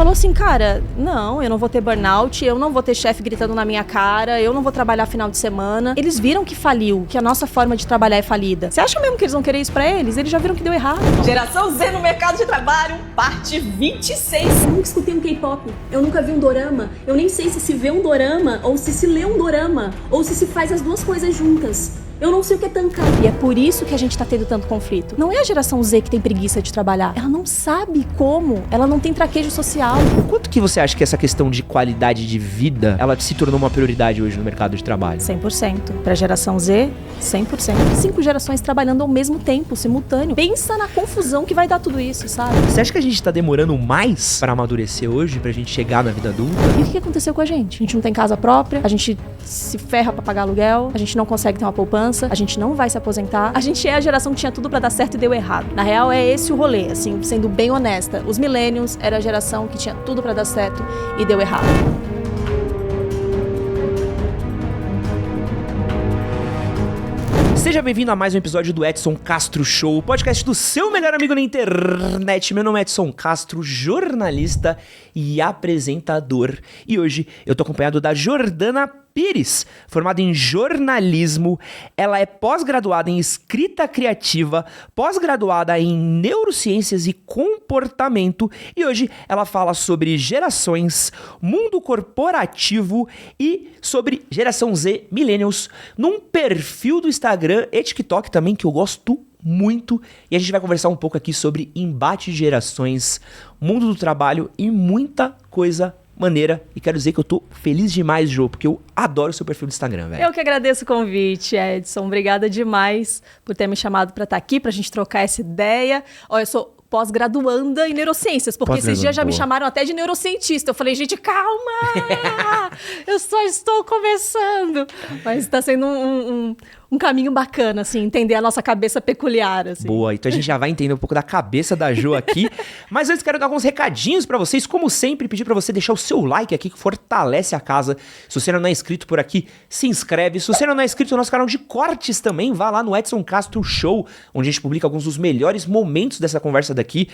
falou assim, cara, não, eu não vou ter burnout, eu não vou ter chefe gritando na minha cara, eu não vou trabalhar final de semana. Eles viram que faliu, que a nossa forma de trabalhar é falida. Você acha mesmo que eles vão querer isso pra eles? Eles já viram que deu errado. Geração Z no mercado de trabalho, parte 26. Eu nunca escutei um K-pop, eu nunca vi um dorama, eu nem sei se vê um dorama, ou se lê um dorama, ou se faz as duas coisas juntas. Eu não sei o que é tancar. E é por isso que a gente tá tendo tanto conflito. Não é a geração Z que tem preguiça de trabalhar. Ela não sabe como. Ela não tem traquejo social. O quanto que você acha que essa questão de qualidade de vida, ela se tornou uma prioridade hoje no mercado de trabalho? 100%. Pra geração Z, 100%. 5 gerações trabalhando ao mesmo tempo, simultâneo. Pensa na confusão que vai dar tudo isso, sabe? Você acha que a gente tá demorando mais pra amadurecer hoje, pra gente chegar na vida adulta? E o que aconteceu com a gente? A gente não tem casa própria, a gente se ferra pra pagar aluguel, a gente não consegue ter uma poupança, a gente não vai se aposentar. A gente é a geração que tinha tudo pra dar certo e deu errado. Na real, é esse o rolê, assim, sendo bem honesta. Os millennials era a geração que tinha tudo pra dar certo e deu errado. Seja bem-vindo a mais um episódio do Edson Castro Show, o podcast do seu melhor amigo na internet. Meu nome é Edson Castro, jornalista e apresentador. E hoje eu tô acompanhado da Jordana Pires, formada em jornalismo. Ela é pós-graduada em escrita criativa, pós-graduada em neurociências e comportamento. E hoje ela fala sobre gerações, mundo corporativo e sobre geração Z, millennials, num perfil do Instagram e TikTok também que eu gosto muito. E a gente vai conversar um pouco aqui sobre embate de gerações, mundo do trabalho e muita coisa maneira. E quero dizer que eu tô feliz demais, Jô, porque eu adoro o seu perfil do Instagram, velho. Eu que agradeço o convite, Edson. Obrigada demais por ter me chamado pra estar aqui, pra gente trocar essa ideia. Olha, eu sou pós-graduanda em neurociências, porque esses dias já me chamaram até de neurocientista. Eu falei, gente, calma! Eu só estou começando. Mas tá sendo um caminho bacana, assim, entender a nossa cabeça peculiar, assim. Boa, então a gente já vai entender um pouco da cabeça da Jo aqui. Mas antes quero dar alguns recadinhos pra vocês. Como sempre, pedir pra você deixar o seu like aqui, que fortalece a casa. Se você não é inscrito por aqui, se inscreve. Se você não é inscrito no nosso canal de cortes também, vá lá no Edson Castro Show, onde a gente publica alguns dos melhores momentos dessa conversa daqui.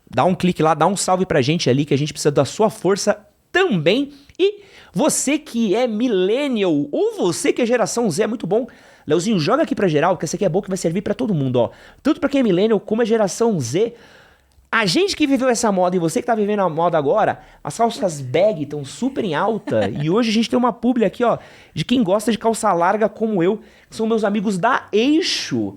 Dá um clique lá, dá um salve pra gente ali, que a gente precisa da sua força também. E você que é millennial, ou você que é geração Z, é muito bom. Leozinho, joga aqui pra geral, que essa aqui é boa, que vai servir pra todo mundo, ó. Tanto pra quem é millennial, como a geração Z. A gente que viveu essa moda e você que tá vivendo a moda agora, as calças bag estão super em alta. E hoje a gente tem uma publi aqui, ó, de quem gosta de calça larga como eu, que são meus amigos da Eixo.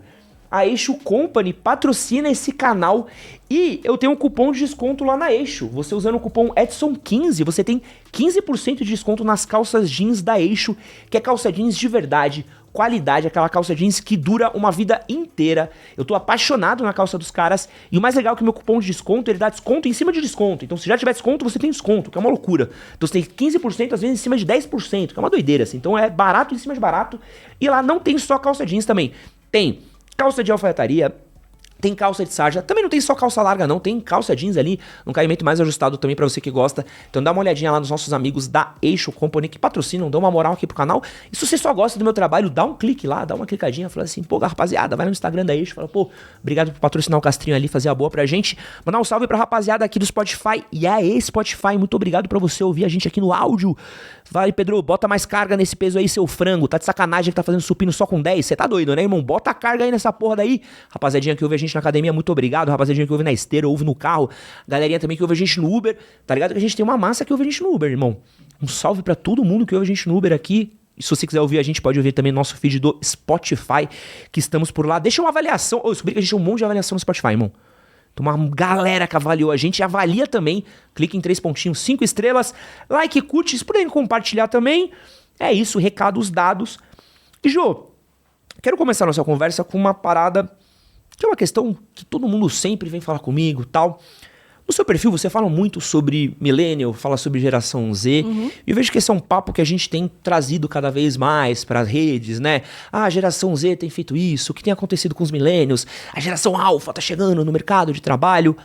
A Eixo Company patrocina esse canal e eu tenho um cupom de desconto lá na Eixo. Você usando o cupom Edson15, você tem 15% de desconto nas calças jeans da Eixo, que é calça jeans de verdade, qualidade, aquela calça jeans que dura uma vida inteira. Eu tô apaixonado na calça dos caras e o mais legal é que o meu cupom de desconto, ele dá desconto em cima de desconto. Então se já tiver desconto, você tem desconto, que é uma loucura. Então você tem 15% às vezes em cima de 10%, que é uma doideira assim. Então é barato em cima de barato. E lá não tem só calça jeans também. Tem calça de alfaiataria, tem calça de sarja, também não tem só calça larga não, tem calça jeans ali, um caimento mais ajustado também pra você que gosta. Então dá uma olhadinha lá nos nossos amigos da Eixo Company que patrocinam, dão uma moral aqui pro canal. E se você só gosta do meu trabalho, dá um clique lá, dá uma clicadinha, fala assim, pô, rapaziada, vai no Instagram da Eixo, fala, pô, obrigado por patrocinar o Castrinho ali, fazer a boa pra gente. Mandar um salve pra rapaziada aqui do Spotify. E aí, Spotify, muito obrigado pra você ouvir a gente aqui no áudio. Vai, Pedro, bota mais carga nesse peso aí, seu frango. Tá de sacanagem que tá fazendo supino só com 10? Você tá doido, né, irmão? Bota a carga aí nessa porra daí. Rapaziadinha que ouve a gente na academia, muito obrigado. Rapaziadinha que ouve na esteira, ouve no carro. Galerinha também que ouve a gente no Uber. Tá ligado que a gente tem uma massa que ouve a gente no Uber, irmão. Um salve pra todo mundo que ouve a gente no Uber aqui. E se você quiser ouvir a gente, pode ouvir também no nosso feed do Spotify, que estamos por lá. Deixa uma avaliação. Eu descobri que a gente tem um monte de avaliação no Spotify, irmão. Tem uma galera que avaliou a gente, avalia também, clique em 3 pontinhos, 5 estrelas, like, curte, se puderem compartilhar também. É isso, recados dados. E Jô, quero começar a nossa conversa com uma parada que é uma questão que todo mundo sempre vem falar comigo e tal. No seu perfil você fala muito sobre millennial, fala sobre geração Z, e eu vejo que esse é um papo que a gente tem trazido cada vez mais para as redes, né? Ah, a geração Z tem feito isso, o que tem acontecido com os millennials? A geração alfa tá chegando no mercado de trabalho.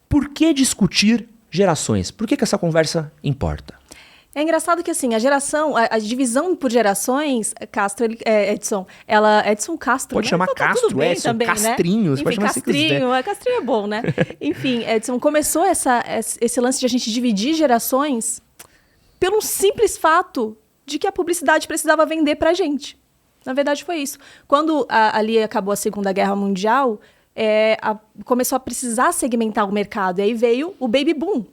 Por que discutir gerações? Por que essa conversa importa? É engraçado que, assim, a divisão por gerações, Edson Castro. Pode chamar Castro, Edson, também, Castrinho, você pode chamar Castrinho, Castrinho é bom, né? Enfim, Edson, começou esse lance de a gente dividir gerações pelo simples fato de que a publicidade precisava vender pra gente. Na verdade, foi isso. Quando ali acabou a Segunda Guerra Mundial, começou a precisar segmentar o mercado, e aí veio o Baby Boom,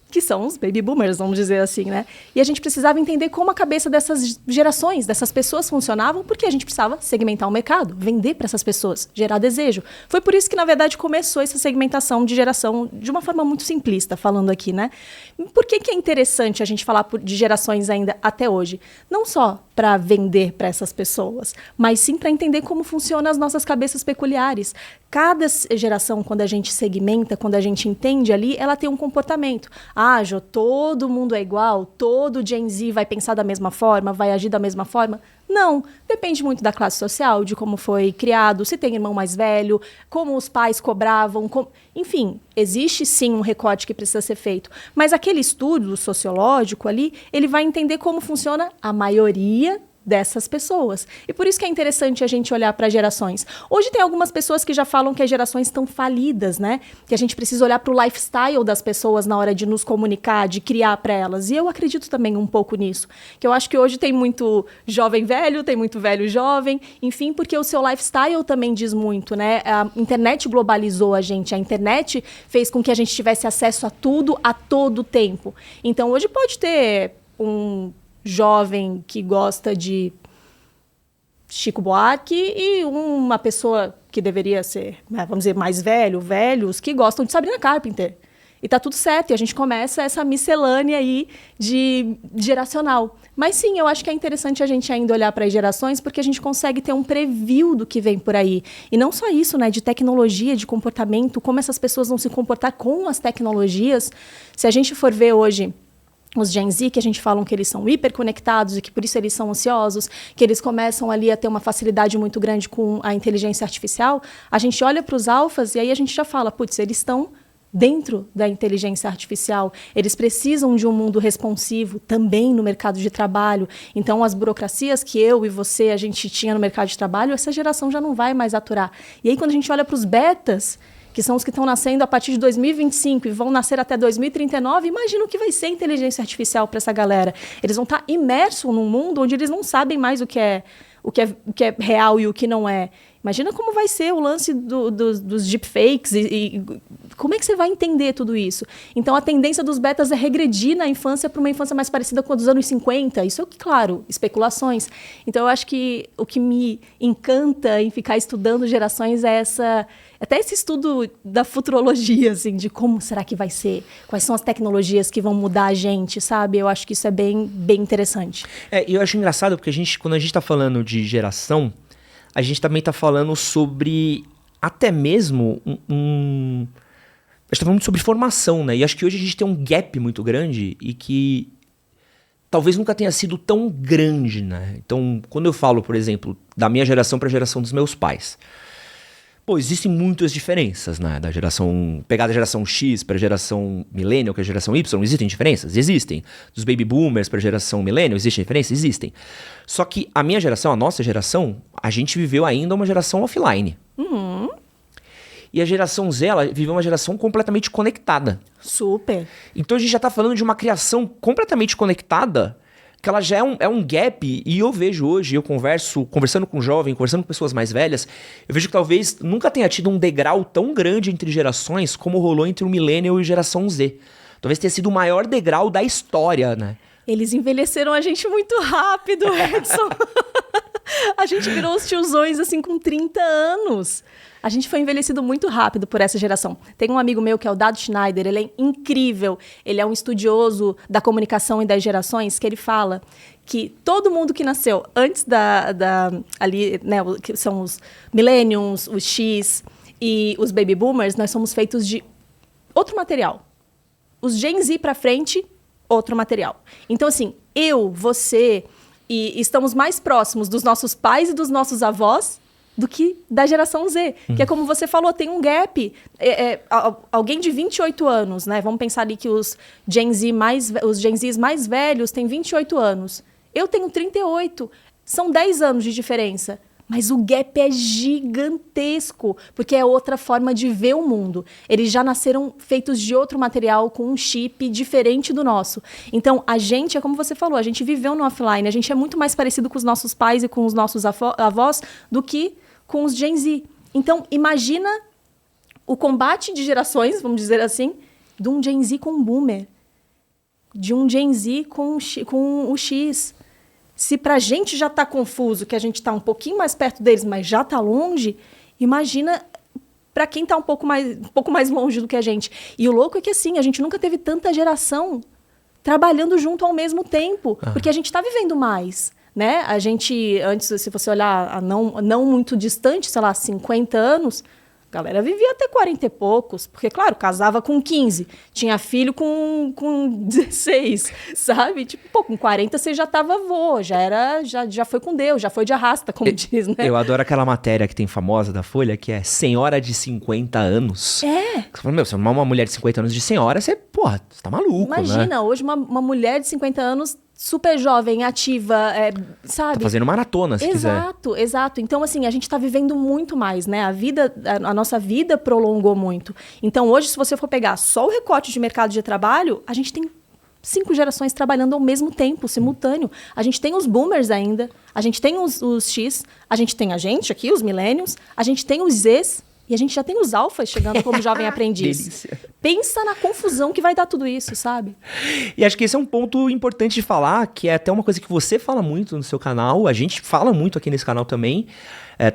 que são os baby boomers, vamos dizer assim, né? E a gente precisava entender como a cabeça dessas gerações, dessas pessoas funcionavam, porque a gente precisava segmentar o mercado, vender para essas pessoas, gerar desejo. Foi por isso que, na verdade, começou essa segmentação de geração de uma forma muito simplista, falando aqui, né? Por que é interessante a gente falar de gerações ainda até hoje? Não só para vender para essas pessoas, mas sim para entender como funcionam as nossas cabeças peculiares. Cada geração, quando a gente segmenta, quando a gente entende ali, ela tem um comportamento. Jo, todo mundo é igual, todo Gen Z vai pensar da mesma forma, vai agir da mesma forma? Não, depende muito da classe social, de como foi criado, se tem irmão mais velho, como os pais cobravam, enfim, existe sim um recorte que precisa ser feito. Mas aquele estudo sociológico ali, ele vai entender como funciona a maioria dessas pessoas. E por isso que é interessante a gente olhar para gerações. Hoje tem algumas pessoas que já falam que as gerações estão falidas, né? Que a gente precisa olhar para o lifestyle das pessoas na hora de nos comunicar, de criar para elas. E eu acredito também um pouco nisso. Que eu acho que hoje tem muito jovem velho, tem muito velho jovem, enfim, porque o seu lifestyle também diz muito, né? A internet globalizou a gente, a internet fez com que a gente tivesse acesso a tudo a todo tempo. Então hoje pode ter um jovem que gosta de Chico Buarque e uma pessoa que deveria ser, vamos dizer, mais velhos, que gostam de Sabrina Carpenter. E tá tudo certo, e a gente começa essa miscelânea aí de geracional. Mas sim, eu acho que é interessante a gente ainda olhar para as gerações, porque a gente consegue ter um preview do que vem por aí. E não só isso, né, de tecnologia, de comportamento, como essas pessoas vão se comportar com as tecnologias. Se a gente for ver hoje os Gen Z, que a gente fala que eles são hiperconectados e que por isso eles são ansiosos, que eles começam ali a ter uma facilidade muito grande com a inteligência artificial, a gente olha para os alfas e aí a gente já fala, putz, eles estão dentro da inteligência artificial, eles precisam de um mundo responsivo também no mercado de trabalho. Então, as burocracias que eu e você, a gente tinha no mercado de trabalho, essa geração já não vai mais aturar. E aí, quando a gente olha para os betas, que são os que estão nascendo a partir de 2025 e vão nascer até 2039, imagina o que vai ser inteligência artificial para essa galera. Eles vão estar imersos num mundo onde eles não sabem mais o que é real e o que não é. Imagina como vai ser o lance dos deepfakes e como é que você vai entender tudo isso? Então, a tendência dos betas é regredir na infância para uma infância mais parecida com a dos anos 50. Isso é, claro, especulações. Então, eu acho que o que me encanta em ficar estudando gerações é até esse estudo da futurologia, assim, de como será que vai ser, quais são as tecnologias que vão mudar a gente, sabe? Eu acho que isso é bem, bem interessante. E eu acho engraçado porque quando a gente está falando de geração, a gente também está falando sobre até mesmo a gente está falando sobre formação, né? E acho que hoje a gente tem um gap muito grande e que talvez nunca tenha sido tão grande, né? Então, quando eu falo, por exemplo, da minha geração para a geração dos meus pais, existem muitas diferenças, né? Pegar da geração X para a geração Millennial, que é a geração Y, existem diferenças? Existem. Dos Baby Boomers para a geração Millennial, existem diferenças? Existem. Só que a minha geração, a nossa geração, a gente viveu ainda uma geração offline. Uhum. E a geração Z, ela viveu uma geração completamente conectada. Super. Então a gente já está falando de uma criação completamente conectada, que ela já é um gap, e eu vejo hoje, conversando com jovem, conversando com pessoas mais velhas, eu vejo que talvez nunca tenha tido um degrau tão grande entre gerações como rolou entre o Millennial e geração Z. Talvez tenha sido o maior degrau da história, né? Eles envelheceram a gente muito rápido, Edson. A gente virou os tiozões, assim, com 30 anos. A gente foi envelhecido muito rápido por essa geração. Tem um amigo meu que é o Dado Schneider, ele é incrível. Ele é um estudioso da comunicação e das gerações, que ele fala que todo mundo que nasceu antes ali, né, que são os Millennials, os X e os Baby Boomers, nós somos feitos de outro material. Os Gen Z pra frente, outro material. Então, assim, você... E estamos mais próximos dos nossos pais e dos nossos avós do que da geração Z. Que é como você falou, tem um gap. Alguém de 28 anos, né? Vamos pensar ali que os Gen Zs mais velhos têm 28 anos. Eu tenho 38. São 10 anos de diferença. Mas o gap é gigantesco, porque é outra forma de ver o mundo. Eles já nasceram feitos de outro material, com um chip diferente do nosso. Então, a gente, é como você falou, a gente viveu no offline, a gente é muito mais parecido com os nossos pais e com os nossos avós do que com os Gen Z. Então, imagina o combate de gerações, vamos dizer assim, de um Gen Z com um boomer. De um Gen Z com o X. Se pra gente já tá confuso, que a gente tá um pouquinho mais perto deles, mas já tá longe, imagina pra quem tá um pouco mais longe do que a gente. E o louco é que, assim, a gente nunca teve tanta geração trabalhando junto ao mesmo tempo, porque a gente tá vivendo mais, né? A gente, antes, se você olhar não muito distante, sei lá, 50 anos... A galera vivia até 40 e poucos, porque, claro, casava com 15, tinha filho com 16, sabe? Tipo, pô, com 40 você já tava avô, já foi com Deus, já foi de arrasta, como diz, né? Eu adoro aquela matéria que tem famosa da Folha, que é Senhora de 50 anos. É. Você fala, você não é uma mulher de 50 anos de senhora, você tá maluco, Imagina, né? hoje uma mulher de 50 anos... super jovem, ativa, sabe? Tá fazendo maratona, se quiser. Exato. Então, assim, a gente tá vivendo muito mais, né? A nossa vida prolongou muito. Então, hoje, se você for pegar só o recorte de mercado de trabalho, a gente tem 5 gerações trabalhando ao mesmo tempo, simultâneo. A gente tem os boomers ainda, a gente tem os X, a gente tem a gente aqui, os millennials, a gente tem os Zs, e a gente já tem os alfas chegando como jovem aprendiz. Delícia. Pensa na confusão que vai dar tudo isso, sabe? E acho que esse é um ponto importante de falar, que é até uma coisa que você fala muito no seu canal, a gente fala muito aqui nesse canal também.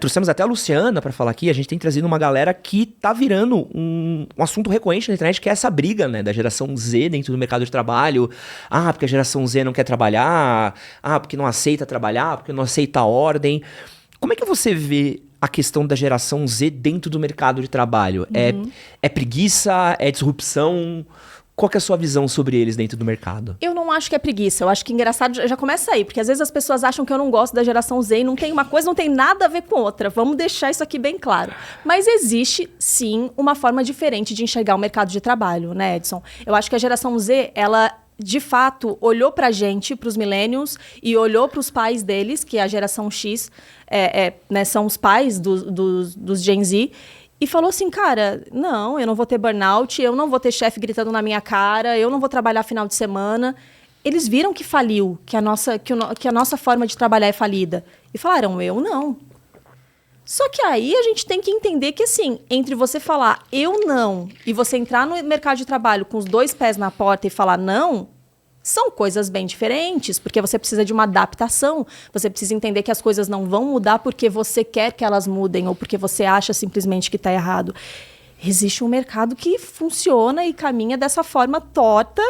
Trouxemos até a Luciana para falar aqui, a gente tem trazido uma galera que tá virando um assunto recorrente na internet, que é essa briga, né, da geração Z dentro do mercado de trabalho. Porque a geração Z não quer trabalhar, porque não aceita trabalhar, porque não aceita a ordem. Como é que você vê a questão da geração Z dentro do mercado de trabalho? É preguiça? É disrupção? Qual que é a sua visão sobre eles dentro do mercado? Eu não acho que é preguiça. Eu acho que engraçado já começa aí. Porque às vezes as pessoas acham que eu não gosto da geração Z e não tem uma coisa, não tem nada a ver com outra. Vamos deixar isso aqui bem claro. Mas existe, sim, uma forma diferente de enxergar o mercado de trabalho, né, Edson? Eu acho que a geração Z, ela... de fato, olhou pra gente, pros millennials, e olhou pros pais deles, que é a geração X, né, são os pais dos Gen Z, e falou assim, cara, não, eu não vou ter burnout, eu não vou ter chefe gritando na minha cara, eu não vou trabalhar final de semana. Eles viram que faliu, que a nossa forma de trabalhar é falida. E falaram, eu não. Só que aí a gente tem que entender que, assim, entre você falar eu não e você entrar no mercado de trabalho com os 2 pés na porta e falar não, são coisas bem diferentes, porque você precisa de uma adaptação, você precisa entender que as coisas não vão mudar porque você quer que elas mudem ou porque você acha simplesmente que está errado. Existe um mercado que funciona e caminha dessa forma torta,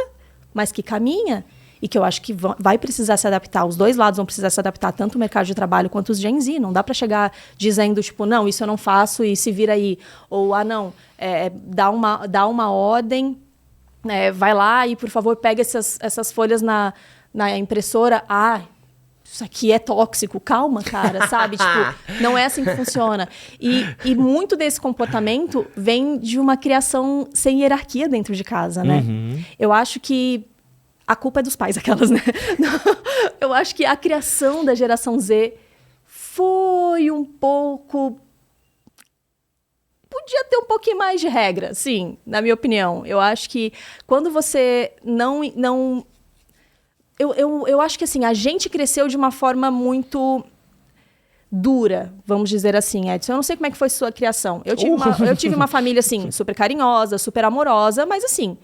mas que caminha. E que eu acho que vai precisar se adaptar. Os 2 lados vão precisar se adaptar, tanto o mercado de trabalho quanto os Gen Z. Não dá para chegar dizendo, tipo, não, isso eu não faço e se vira aí. Ou, não, dá uma ordem, vai lá e, por favor, pega essas folhas na impressora. Isso aqui é tóxico. Calma, cara, sabe? Tipo, não é assim que funciona. E muito desse comportamento vem de uma criação sem hierarquia dentro de casa, né? Eu acho que a culpa é dos pais, aquelas, né? Eu acho que a criação da geração Z foi um pouco... Podia ter um pouquinho mais de regra, sim, na minha opinião. Eu acho que quando você não... Eu acho que, assim, a gente cresceu de uma forma muito dura, vamos dizer assim, Edson. Eu não sei como é que foi sua criação. Eu tive uma família, assim, super carinhosa, super amorosa, mas, assim,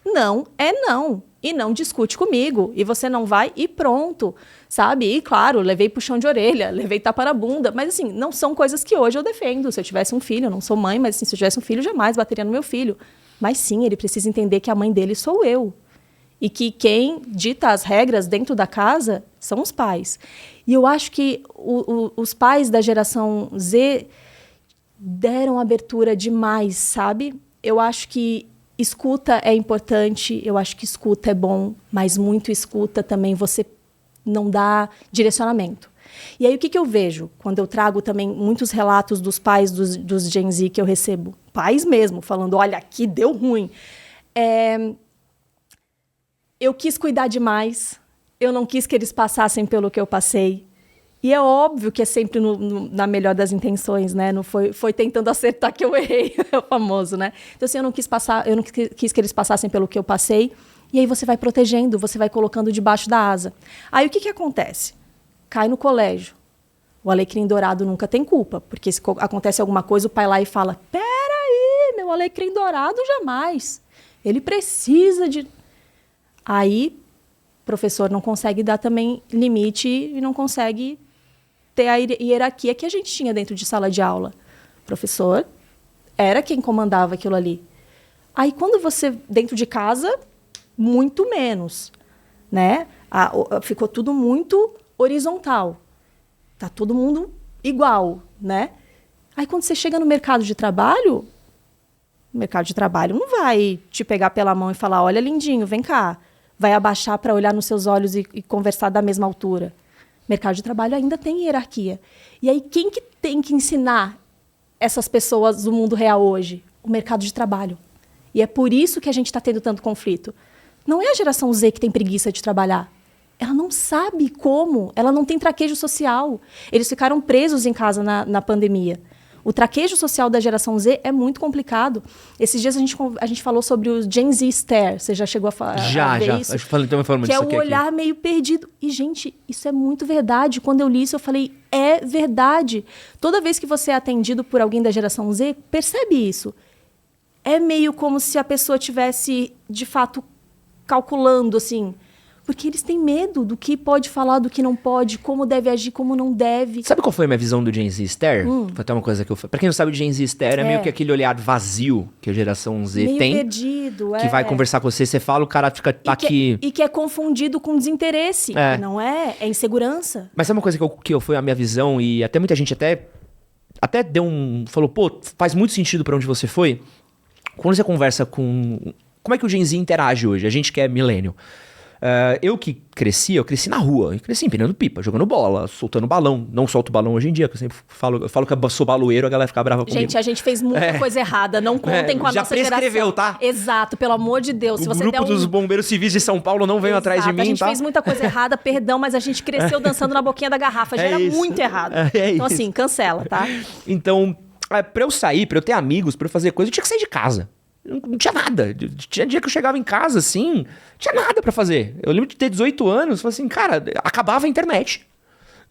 não é não. E não discute comigo. E você não vai e pronto, sabe? E, claro, levei puxão de orelha, levei tapa na bunda. Mas, assim, não são coisas que hoje eu defendo. Se eu tivesse um filho, eu não sou mãe, mas, assim, se eu tivesse um filho, jamais bateria no meu filho. Mas, sim, ele precisa entender que a mãe dele sou eu. E que quem dita as regras dentro da casa são os pais. E eu acho que os pais da geração Z deram abertura demais, sabe? Eu acho que escuta é importante, eu acho que escuta é bom, mas muito escuta também você não dá direcionamento. E aí, o que eu vejo? Quando eu trago também muitos relatos dos pais dos Gen Z que eu recebo, pais mesmo, falando, olha, aqui deu ruim. Eu quis cuidar demais, eu não quis que eles passassem pelo que eu passei. E é óbvio que é sempre na melhor das intenções, né? Não foi tentando acertar que eu errei, é o famoso, né? Então, assim, eu não quis que eles passassem pelo que eu passei. E aí você vai protegendo, você vai colocando debaixo da asa. Aí o que acontece? Cai no colégio. O alecrim dourado nunca tem culpa, porque se acontece alguma coisa, o pai lá e fala, peraí, meu alecrim dourado jamais. Ele precisa de... Aí, o professor não consegue dar também limite e não consegue ter a hierarquia que a gente tinha dentro de sala de aula. O professor era quem comandava aquilo ali. Aí, quando você, dentro de casa, muito menos, né? Ficou tudo muito horizontal. Tá todo mundo igual, né? Aí, quando você chega no mercado de trabalho, o mercado de trabalho não vai te pegar pela mão e falar, olha, lindinho, vem cá. Vai abaixar para olhar nos seus olhos e conversar da mesma altura. Mercado de trabalho ainda tem hierarquia. E aí, quem que tem que ensinar essas pessoas do mundo real hoje? O mercado de trabalho. E é por isso que a gente está tendo tanto conflito. Não é a geração Z que tem preguiça de trabalhar. Ela não sabe como. Ela não tem traquejo social. Eles ficaram presos em casa na pandemia. O traquejo social da geração Z é muito complicado. Esses dias a gente falou sobre o Gen Z Stare. Você já chegou a falar isso? Acho que então falando que disso é o olhar aqui. meio perdido. E, gente, isso é muito verdade. Quando eu li isso, eu falei, é verdade. Toda vez que você é atendido por alguém da geração Z, percebe isso. É meio como se a pessoa tivesse, de fato, calculando, assim... Porque eles têm medo do que pode falar, do que não pode, como deve agir, como não deve. Sabe qual foi a minha visão do Gen Z Stare? Foi até uma coisa que eu... Pra quem não sabe, o Gen Z Stare é meio que aquele olhar vazio que a geração Z meio tem. Perdido, que vai conversar com você, você fala, o cara fica aqui... E que é confundido com desinteresse. Não é? É insegurança. Mas sabe uma coisa que foi a minha visão, e até muita gente até deu falou, pô, faz muito sentido pra onde você foi. Quando você conversa com... Como é que o Gen Z interage hoje? A gente que é millennial. Eu cresci na rua. Eu cresci empinando pipa, jogando bola, soltando balão. Não solto balão hoje em dia, que eu sempre falo que eu sou baloeiro, a galera fica brava comigo. Gente, a gente fez muita coisa errada. Não contem com a nossa geração. Já prescreveu, tá? Exato, pelo amor de Deus. O grupo dos bombeiros civis de São Paulo não veio atrás de mim, a gente tá? fez muita coisa errada, perdão, mas a gente cresceu dançando na boquinha da garrafa. Já era muito errado. Então, assim, cancela, tá? Então, pra eu sair, pra eu ter amigos, pra eu fazer coisa, eu tinha que sair de casa. Não tinha nada. Tinha dia que eu chegava em casa, assim, não tinha nada pra fazer. Eu lembro de ter 18 anos, falei assim, cara, acabava a internet.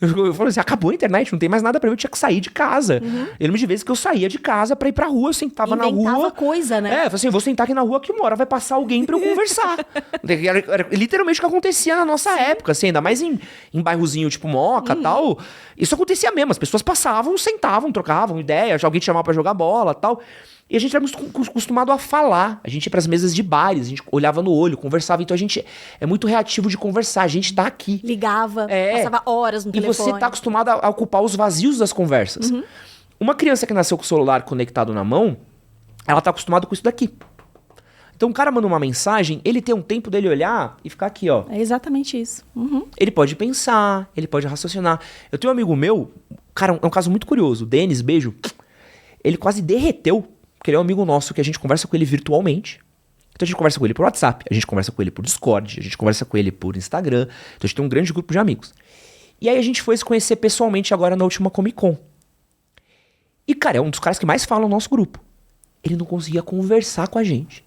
Eu falei assim, acabou a internet, não tem mais nada pra ver, eu tinha que sair de casa. Eu lembro de vezes que eu saía de casa pra ir pra rua, eu sentava na rua. Inventava coisa, né? Eu falei assim, vou sentar aqui na rua que uma hora vai passar alguém pra eu conversar. Era literalmente o que acontecia na nossa época, assim, ainda mais em bairrozinho tipo Moca e tal. Isso acontecia mesmo, as pessoas passavam, sentavam, trocavam ideia, alguém te chamava pra jogar bola e tal. E a gente era muito acostumado a falar. A gente ia pras mesas de bares, a gente olhava no olho, conversava. Então a gente é muito reativo de conversar. A gente tá aqui. Ligava, passava horas no telefone. E você tá acostumado a ocupar os vazios das conversas. Uma criança que nasceu com o celular conectado na mão, ela tá acostumada com isso daqui. Então o cara manda uma mensagem, ele tem um tempo dele olhar e ficar aqui, ó. É exatamente isso. Ele pode pensar, ele pode raciocinar. Eu tenho um amigo meu, cara, é um caso muito curioso. O Denis, beijo. Ele quase derreteu. Porque ele é um amigo nosso que a gente conversa com ele virtualmente. Então a gente conversa com ele por WhatsApp, a gente conversa com ele por Discord, a gente conversa com ele por Instagram. Então a gente tem um grande grupo de amigos. E aí a gente foi se conhecer pessoalmente agora na última Comic Con. E, cara, é um dos caras que mais fala no nosso grupo. Ele não conseguia conversar com a gente.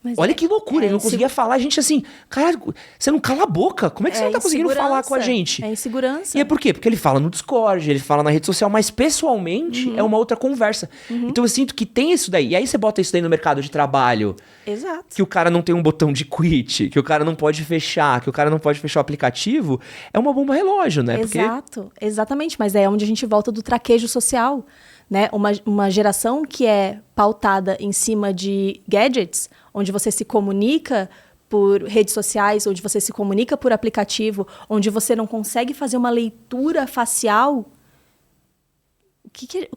Mas olha que loucura, ele não conseguia falar. A gente assim, cara, você não cala a boca. Como é que você não tá conseguindo falar com a gente? É insegurança. E é por quê? Porque ele fala no Discord, ele fala na rede social, mas pessoalmente é uma outra conversa. Então eu sinto que tem isso daí. E aí você bota isso daí no mercado de trabalho. Exato. Que o cara não tem um botão de quit, que o cara não pode fechar, que o cara não pode fechar o aplicativo. É uma bomba relógio, né? Exato, exatamente. Mas é onde a gente volta do traquejo social. Né? Uma geração que é pautada em cima de gadgets, onde você se comunica por redes sociais, onde você se comunica por aplicativo, onde você não consegue fazer uma leitura facial. O que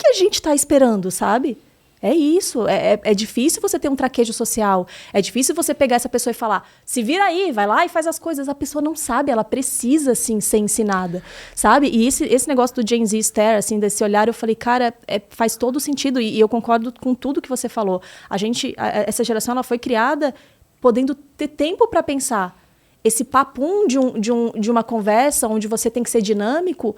a gente está esperando, sabe? É isso, é difícil você ter um traquejo social, é difícil você pegar essa pessoa e falar, se vira aí, vai lá e faz as coisas. A pessoa não sabe, ela precisa, assim, ser ensinada, sabe? E esse negócio do Gen Z Stare, assim, desse olhar, eu falei, cara, faz todo sentido, e eu concordo com tudo que você falou. Essa geração, ela foi criada podendo ter tempo para pensar. Esse papum de uma conversa onde você tem que ser dinâmico,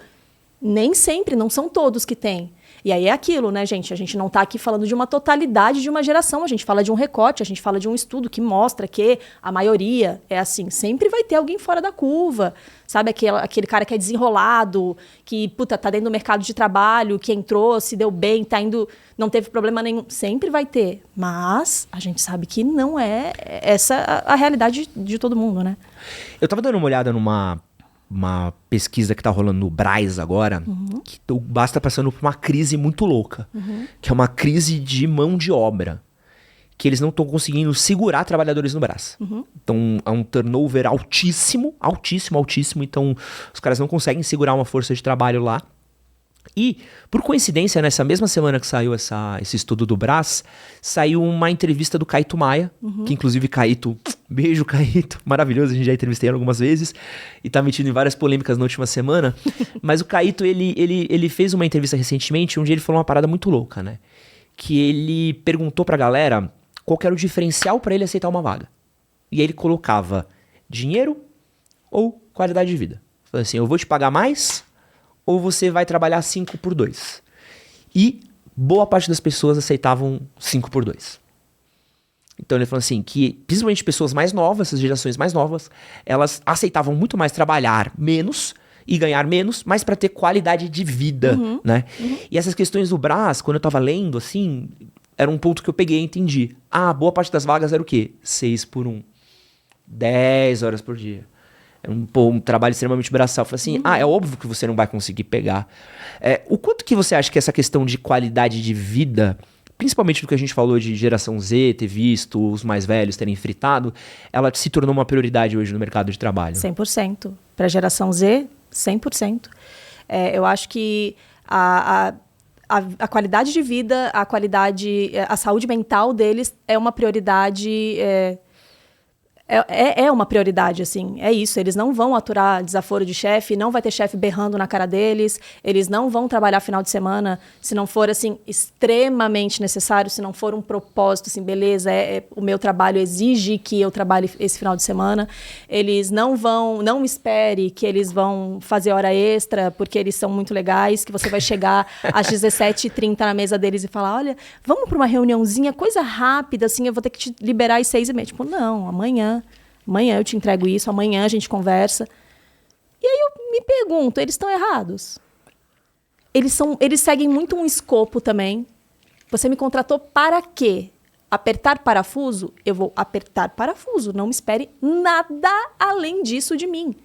nem sempre, não são todos que têm. E aí é aquilo, né, gente? A gente não está aqui falando de uma totalidade de uma geração, a gente fala de um recorte, a gente fala de um estudo que mostra que a maioria é assim. Sempre vai ter alguém fora da curva, sabe? Aquele cara que é desenrolado, que, tá dentro do mercado de trabalho, que entrou, se deu bem, tá indo, não teve problema nenhum. Sempre vai ter. Mas a gente sabe que não é essa a realidade de todo mundo, né? Eu tava dando uma olhada numa pesquisa que tá rolando no Brás agora, que o Brás tá passando por uma crise muito louca, que é uma crise de mão de obra, que eles não estão conseguindo segurar trabalhadores no Brás. Então, é um turnover altíssimo, então os caras não conseguem segurar uma força de trabalho lá. E, por coincidência, nessa mesma semana que saiu esse estudo do Brás, saiu uma entrevista do Caíto Maia, que inclusive Caíto, beijo Caíto, maravilhoso, a gente já entrevistei ele algumas vezes e tá metido em várias polêmicas na última semana, mas o Caíto, ele fez uma entrevista recentemente onde ele falou uma parada muito louca, né? Que ele perguntou pra galera qual que era o diferencial pra ele aceitar uma vaga. E aí ele colocava dinheiro ou qualidade de vida. Falou assim, eu vou te pagar mais ou você vai trabalhar 5x2. E boa parte das pessoas aceitavam 5x2. Então ele falou assim, que principalmente pessoas mais novas, essas gerações mais novas, elas aceitavam muito mais trabalhar menos e ganhar menos, mas para ter qualidade de vida, né? E essas questões do Brás, quando eu tava lendo, assim, era um ponto que eu peguei e entendi. Boa parte das vagas era o quê? 6x1. 10 horas por dia. É um trabalho extremamente braçal. Eu falei assim, é óbvio que você não vai conseguir pegar. O quanto que você acha que essa questão de qualidade de vida, principalmente do que a gente falou de geração Z, ter visto os mais velhos terem fritado, ela se tornou uma prioridade hoje no mercado de trabalho? 100%. Para a geração Z, 100%. Eu acho que a qualidade de vida, a saúde mental deles é uma prioridade... É uma prioridade, assim, é isso. Eles não vão aturar desaforo de chefe, não vai ter chefe berrando na cara deles, eles não vão trabalhar final de semana se não for, assim, extremamente necessário, se não for um propósito, assim, beleza, o meu trabalho exige que eu trabalhe esse final de semana. Eles não espere que eles vão fazer hora extra porque eles são muito legais, que você vai chegar às 17h30 na mesa deles e falar, olha, vamos para uma reuniãozinha, coisa rápida, assim, eu vou ter que te liberar às 6h30. Tipo, não, amanhã eu te entrego isso, amanhã a gente conversa. E aí eu me pergunto, eles estão errados? Eles seguem muito um escopo também. Você me contratou para quê? Apertar parafuso? Eu vou apertar parafuso. Não me espere nada além disso de mim.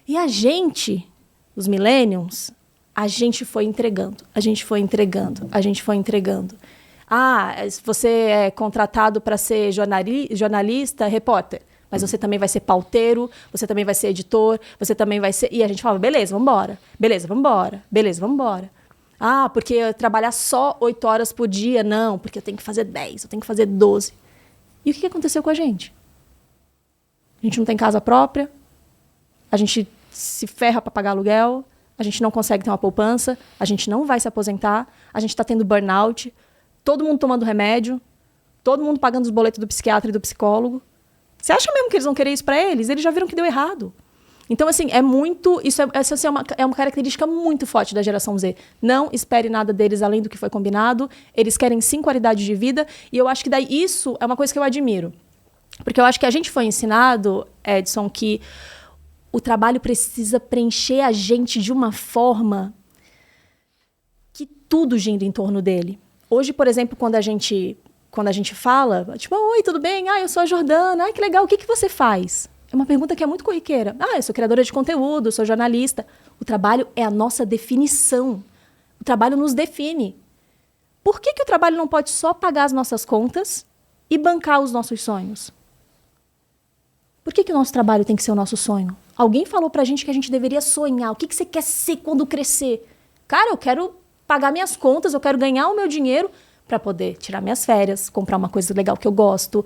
E a gente, os millennials, a gente foi entregando. Você é contratado para ser jornalista, repórter. Mas você também vai ser pauteiro, você também vai ser editor, você também vai ser... E a gente falava, beleza, vambora. Porque eu trabalhar só 8 horas por dia? Não, porque eu tenho que fazer 10, eu tenho que fazer 12. E o que aconteceu com a gente? A gente não tem casa própria, a gente se ferra para pagar aluguel, a gente não consegue ter uma poupança, a gente não vai se aposentar, a gente está tendo burnout, todo mundo tomando remédio, todo mundo pagando os boletos do psiquiatra e do psicólogo. Você acha mesmo que eles vão querer isso para eles? Eles já viram que deu errado. Então, assim, essa é uma característica muito forte da geração Z. Não espere nada deles além do que foi combinado. Eles querem, sim, qualidade de vida. E eu acho que daí isso é uma coisa que eu admiro. Porque eu acho que a gente foi ensinado, Edson, que o trabalho precisa preencher a gente de uma forma que tudo gira em torno dele. Hoje, por exemplo, quando a gente fala, tipo, oi, tudo bem? Eu sou a Jordana. Que legal, o que você faz? É uma pergunta que é muito corriqueira. Eu sou criadora de conteúdo, sou jornalista. O trabalho é a nossa definição. O trabalho nos define. Por que o trabalho não pode só pagar as nossas contas e bancar os nossos sonhos? Por que o nosso trabalho tem que ser o nosso sonho? Alguém falou pra gente que a gente deveria sonhar. O que você quer ser quando crescer? Cara, eu quero pagar minhas contas, eu quero ganhar o meu dinheiro, para poder tirar minhas férias, comprar uma coisa legal que eu gosto,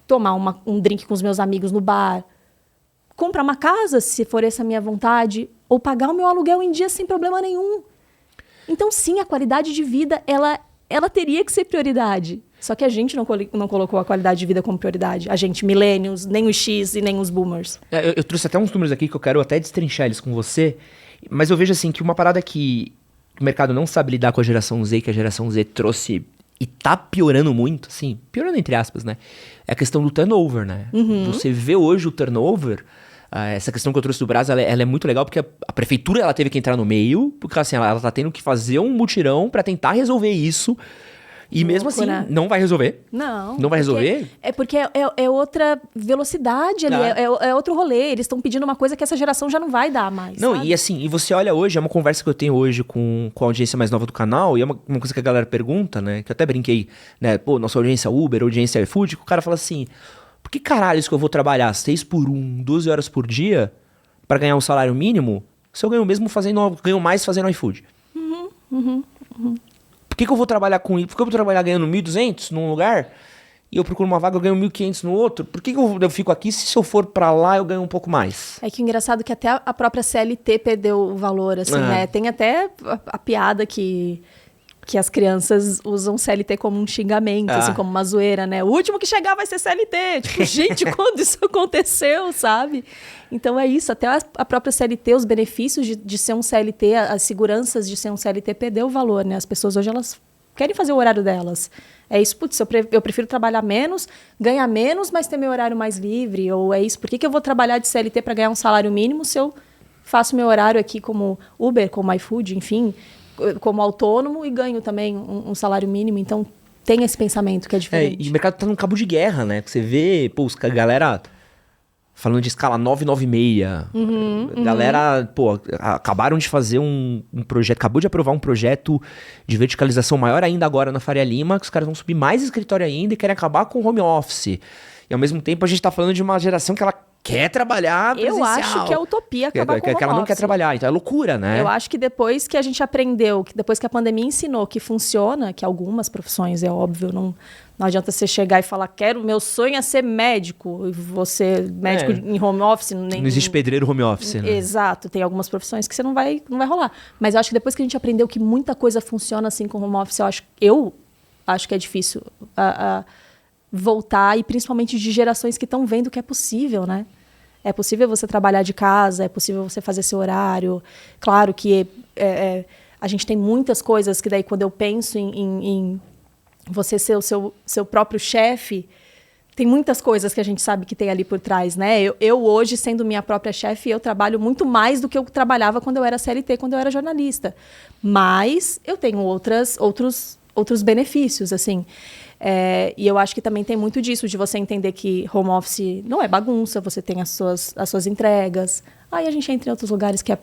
tomar um drink com os meus amigos no bar, comprar uma casa, se for essa a minha vontade, ou pagar o meu aluguel em dia sem problema nenhum. Então, sim, a qualidade de vida, ela teria que ser prioridade. Só que a gente não colocou a qualidade de vida como prioridade. A gente, millennials, nem os X e nem os boomers. Eu trouxe até uns números aqui que eu quero até destrinchar eles com você, mas eu vejo assim que uma parada que o mercado não sabe lidar com a geração Z, que a geração Z trouxe e tá piorando muito, assim, piorando entre aspas, né? É a questão do turnover, né? Você vê hoje o turnover, essa questão que eu trouxe do Brasil, ela é muito legal porque a prefeitura ela teve que entrar no meio, porque assim, ela tá tendo que fazer um mutirão pra tentar resolver isso. E mesmo assim, não vai resolver. Não vai resolver? É porque é outra velocidade ali, é outro rolê. Eles estão pedindo uma coisa que essa geração já não vai dar mais. Não, sabe? e assim, e você olha hoje, é uma conversa que eu tenho hoje com a audiência mais nova do canal, e é uma coisa que a galera pergunta, né? Que eu até brinquei, né? Pô, nossa audiência Uber, audiência iFood, que o cara fala assim: por que caralho isso que eu vou trabalhar 6 por 1, 12 horas por dia pra ganhar um salário mínimo, se eu ganho mesmo ganho mais fazendo iFood? Por que eu vou trabalhar com isso? Por que eu vou trabalhar ganhando 1.200 num lugar e eu procuro uma vaga eu ganho 1.500 no outro? Por que eu fico aqui se eu for pra lá eu ganho um pouco mais? É que o engraçado é que até a própria CLT perdeu o valor, assim, né? Tem até a piada que as crianças usam CLT como um xingamento, assim, como uma zoeira, né? O último que chegar vai ser CLT. Tipo, gente, quando isso aconteceu, sabe? Então é isso, até a própria CLT, os benefícios de ser um CLT, as seguranças de ser um CLT perdeu o valor, né? As pessoas hoje, elas querem fazer o horário delas. É isso, putz, eu prefiro trabalhar menos, ganhar menos, mas ter meu horário mais livre. Ou é isso, por que eu vou trabalhar de CLT para ganhar um salário mínimo se eu faço meu horário aqui como Uber, como iFood, enfim, como autônomo e ganho também um salário mínimo? Então tem esse pensamento que é diferente. E o mercado tá num cabo de guerra, né? Você vê, pô, a galera falando de escala 996. Galera, pô, acabaram de fazer um projeto, acabou de aprovar um projeto de verticalização maior ainda agora na Faria Lima, que os caras vão subir mais escritório ainda e querem acabar com o home office. E ao mesmo tempo a gente tá falando de uma geração que ela quer trabalhar presencial. Eu acho que é utopia acabar com o home que ela não quer office. trabalhar, então é loucura, né? Eu acho que depois que a gente aprendeu, que depois que a pandemia ensinou que funciona, que algumas profissões, é óbvio, não adianta você chegar e falar, meu sonho é ser médico, e você, médico em home office... Não existe pedreiro home office, né? Exato, tem algumas profissões que você não vai rolar. Mas eu acho que depois que a gente aprendeu que muita coisa funciona assim com home office, eu acho que é difícil voltar, e principalmente de gerações que estão vendo que é possível, né? É possível você trabalhar de casa, é possível você fazer seu horário. Claro que a gente tem muitas coisas que daí quando eu penso em você ser o seu próprio chefe, tem muitas coisas que a gente sabe que tem ali por trás, né? Eu hoje, sendo minha própria chefe, eu trabalho muito mais do que eu trabalhava quando eu era CLT, quando eu era jornalista. Mas eu tenho outros benefícios, assim. E eu acho que também tem muito disso, de você entender que home office não é bagunça, você tem as suas entregas. Aí a gente entra em outros lugares que é a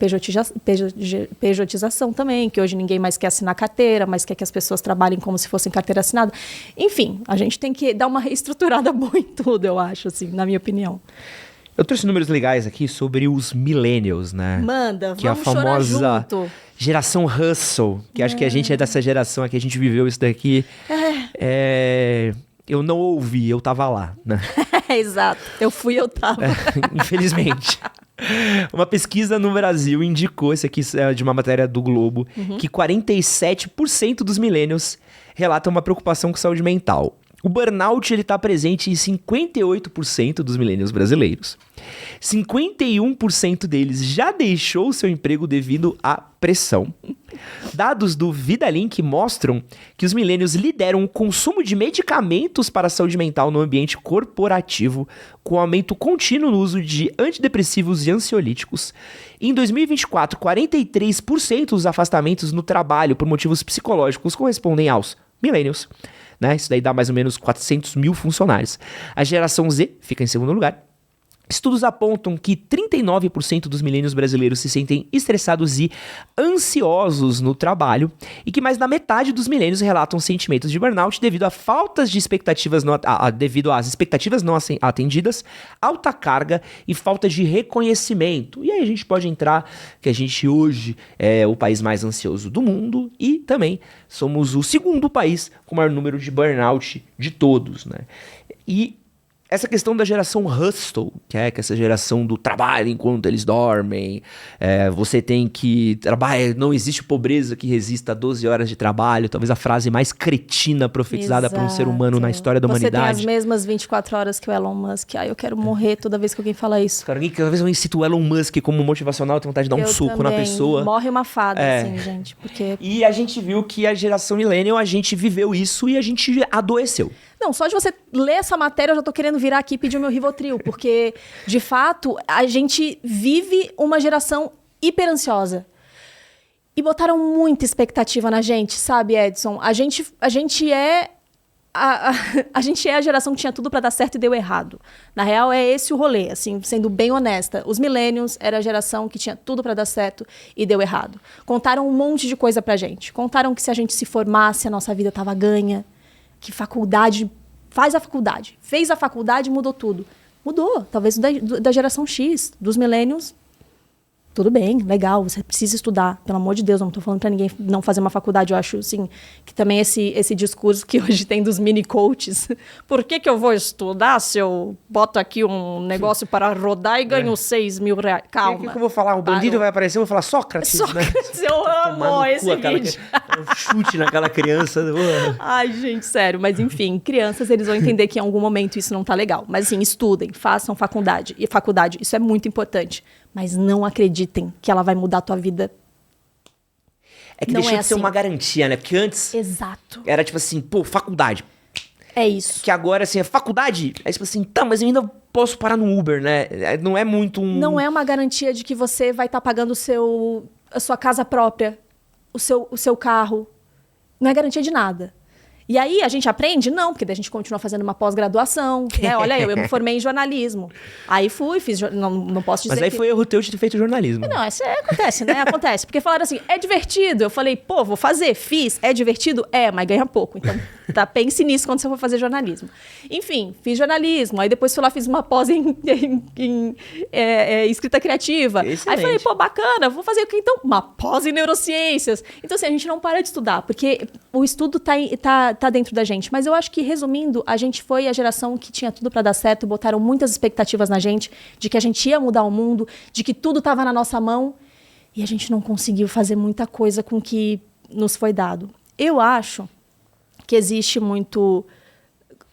pejotização também, que hoje ninguém mais quer assinar carteira, mas quer que as pessoas trabalhem como se fossem carteira assinada. Enfim, a gente tem que dar uma reestruturada boa em tudo, eu acho, assim, na minha opinião. Eu trouxe números legais aqui sobre os millennials, né? Manda, que vamos chorar junto. Geração hustle, que acho que a gente é dessa geração aqui, a gente viveu isso daqui. Eu não ouvi, eu tava lá, né? Exato, eu tava. Infelizmente. Uma pesquisa no Brasil indicou, esse aqui é de uma matéria do Globo, que 47% dos millennials relatam uma preocupação com saúde mental. O burnout está presente em 58% dos millennials brasileiros. 51% deles já deixou seu emprego devido à pressão. Dados do Vidalink mostram que os millennials lideram o consumo de medicamentos para a saúde mental no ambiente corporativo, com aumento contínuo no uso de antidepressivos e ansiolíticos. Em 2024, 43% dos afastamentos no trabalho por motivos psicológicos correspondem aos millennials. Né? Isso daí dá mais ou menos 400 mil funcionários. A geração Z fica em segundo lugar. Estudos apontam que 39% dos milênios brasileiros se sentem estressados e ansiosos no trabalho e que mais da metade dos milênios relatam sentimentos de burnout devido a faltas de expectativas devido às expectativas não atendidas, alta carga e falta de reconhecimento. E aí a gente pode entrar que a gente hoje é o país mais ansioso do mundo e também somos o segundo país com o maior número de burnout de todos, né? E essa questão da geração hustle, que é essa geração do trabalho enquanto eles dormem, você tem que trabalhar, não existe pobreza que resista a 12 horas de trabalho, talvez a frase mais cretina profetizada por um ser humano na história da humanidade. Você tem as mesmas 24 horas que o Elon Musk. Eu quero morrer toda vez que alguém fala isso. Cara, cada vez eu incito o Elon Musk como motivacional, eu tenho vontade de dar um soco na pessoa. Morre uma fada, assim, gente. Porque... E a gente viu que a geração millennial, a gente viveu isso e a gente adoeceu. Não, só de você ler essa matéria, eu já tô querendo virar aqui e pedir o meu Rivotril, porque, de fato, a gente vive uma geração hiper ansiosa. E botaram muita expectativa na gente, sabe, Edson? A gente é a geração que tinha tudo pra dar certo e deu errado. Na real, é esse o rolê, assim, sendo bem honesta. Os millennials era a geração que tinha tudo pra dar certo e deu errado. Contaram um monte de coisa pra gente. Contaram que se a gente se formasse, a nossa vida tava ganha. Que faculdade, faz a faculdade. Fez a faculdade, mudou tudo. Mudou, talvez da geração X, dos millennials. Tudo bem, legal, você precisa estudar. Pelo amor de Deus, eu não estou falando para ninguém não fazer uma faculdade. Eu acho, assim, que também esse discurso que hoje tem dos mini-coaches. Por que eu vou estudar se eu boto aqui um negócio para rodar e ganho 6 mil reais? Calma. O que eu vou falar? O bandido vai aparecer, eu vou falar Sócrates, Sócrates, né? Eu amo esse vídeo. Um chute naquela criança. Ai, gente, sério. Mas, enfim, crianças, eles vão entender que em algum momento isso não tá legal. Mas, assim, estudem, façam faculdade. E faculdade, isso é muito importante. Mas não acreditem que ela vai mudar a tua vida. É que deixou de ser uma garantia, né? Porque antes... Exato. Era tipo assim, faculdade. É isso. Que agora, assim, é faculdade. É tipo assim, mas eu ainda posso parar no Uber, né? Não é muito um... Não é uma garantia de que você vai estar pagando a sua casa própria, o seu carro. Não é garantia de nada. E aí, a gente aprende? Não, porque daí a gente continua fazendo uma pós-graduação, né? Olha, eu me formei em jornalismo. Aí fiz, não posso dizer Mas aí foi erro teu de ter feito jornalismo. Não, isso acontece, né? Acontece. Porque falaram assim, é divertido. Eu falei, vou fazer, fiz. É divertido? Mas ganha pouco. Então, pense nisso quando você for fazer jornalismo. Enfim, fiz jornalismo. Aí depois fui lá, fiz uma pós em escrita criativa. Excelente. Aí falei, bacana, vou fazer o quê? Então, uma pós em neurociências. Então, assim, a gente não para de estudar, porque o estudo tá dentro da gente. Mas eu acho que, resumindo, a gente foi a geração que tinha tudo para dar certo, botaram muitas expectativas na gente, de que a gente ia mudar o mundo, de que tudo estava na nossa mão, e a gente não conseguiu fazer muita coisa com o que nos foi dado. Eu acho que existe muito...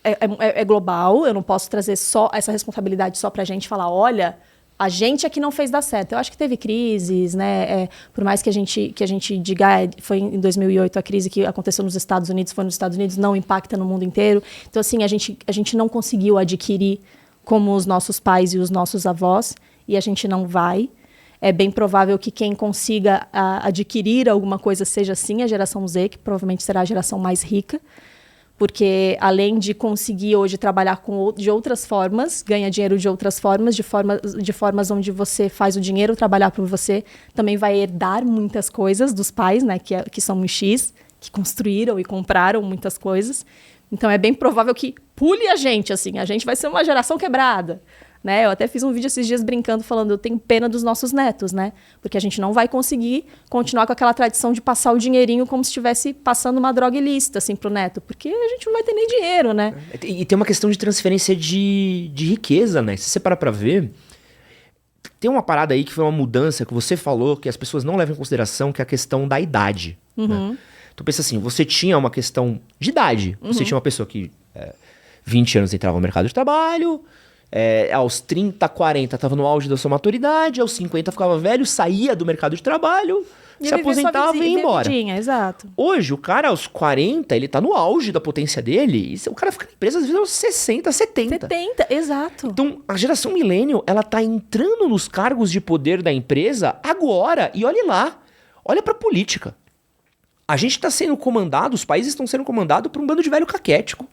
É global, eu não posso trazer só essa responsabilidade só pra gente falar, olha... A gente é que não fez dar certo. Eu acho que teve crises, né? Por mais que a gente diga, foi em 2008 a crise que aconteceu nos Estados Unidos, foi nos Estados Unidos, não impacta no mundo inteiro. Então, assim, a gente não conseguiu adquirir como os nossos pais e os nossos avós, e a gente não vai. É bem provável que quem consiga adquirir alguma coisa seja, sim, a geração Z, que provavelmente será a geração mais rica. Porque, além de conseguir hoje trabalhar de outras formas, ganha dinheiro de outras formas, de formas onde você faz o dinheiro trabalhar por você, também vai herdar muitas coisas dos pais, né, que são um X, que construíram e compraram muitas coisas. Então, é bem provável que pule a gente, assim, a gente vai ser uma geração quebrada. Né? Eu até fiz um vídeo esses dias brincando, falando, eu tenho pena dos nossos netos, né? Porque a gente não vai conseguir continuar com aquela tradição de passar o dinheirinho como se estivesse passando uma droga ilícita, assim, pro neto. Porque a gente não vai ter nem dinheiro, né? E tem uma questão de transferência de riqueza, né? Se você parar pra ver, tem uma parada aí que foi uma mudança que você falou, que as pessoas não levam em consideração, que é a questão da idade. Uhum. Né? Então pensa assim, você tinha uma questão de idade. Você tinha uma pessoa que 20 anos entrava no mercado de trabalho... aos 30, 40 estava no auge da sua maturidade, aos 50 ficava velho, saía do mercado de trabalho, se aposentava e ia embora. Exato. Hoje, o cara aos 40, ele tá no auge da potência dele, e o cara fica na empresa às vezes aos 60, 70. 70, exato. Então, a geração millennial, ela tá entrando nos cargos de poder da empresa agora, e olhe lá, olha pra política. A gente tá sendo comandado, os países estão sendo comandados por um bando de velho caquético.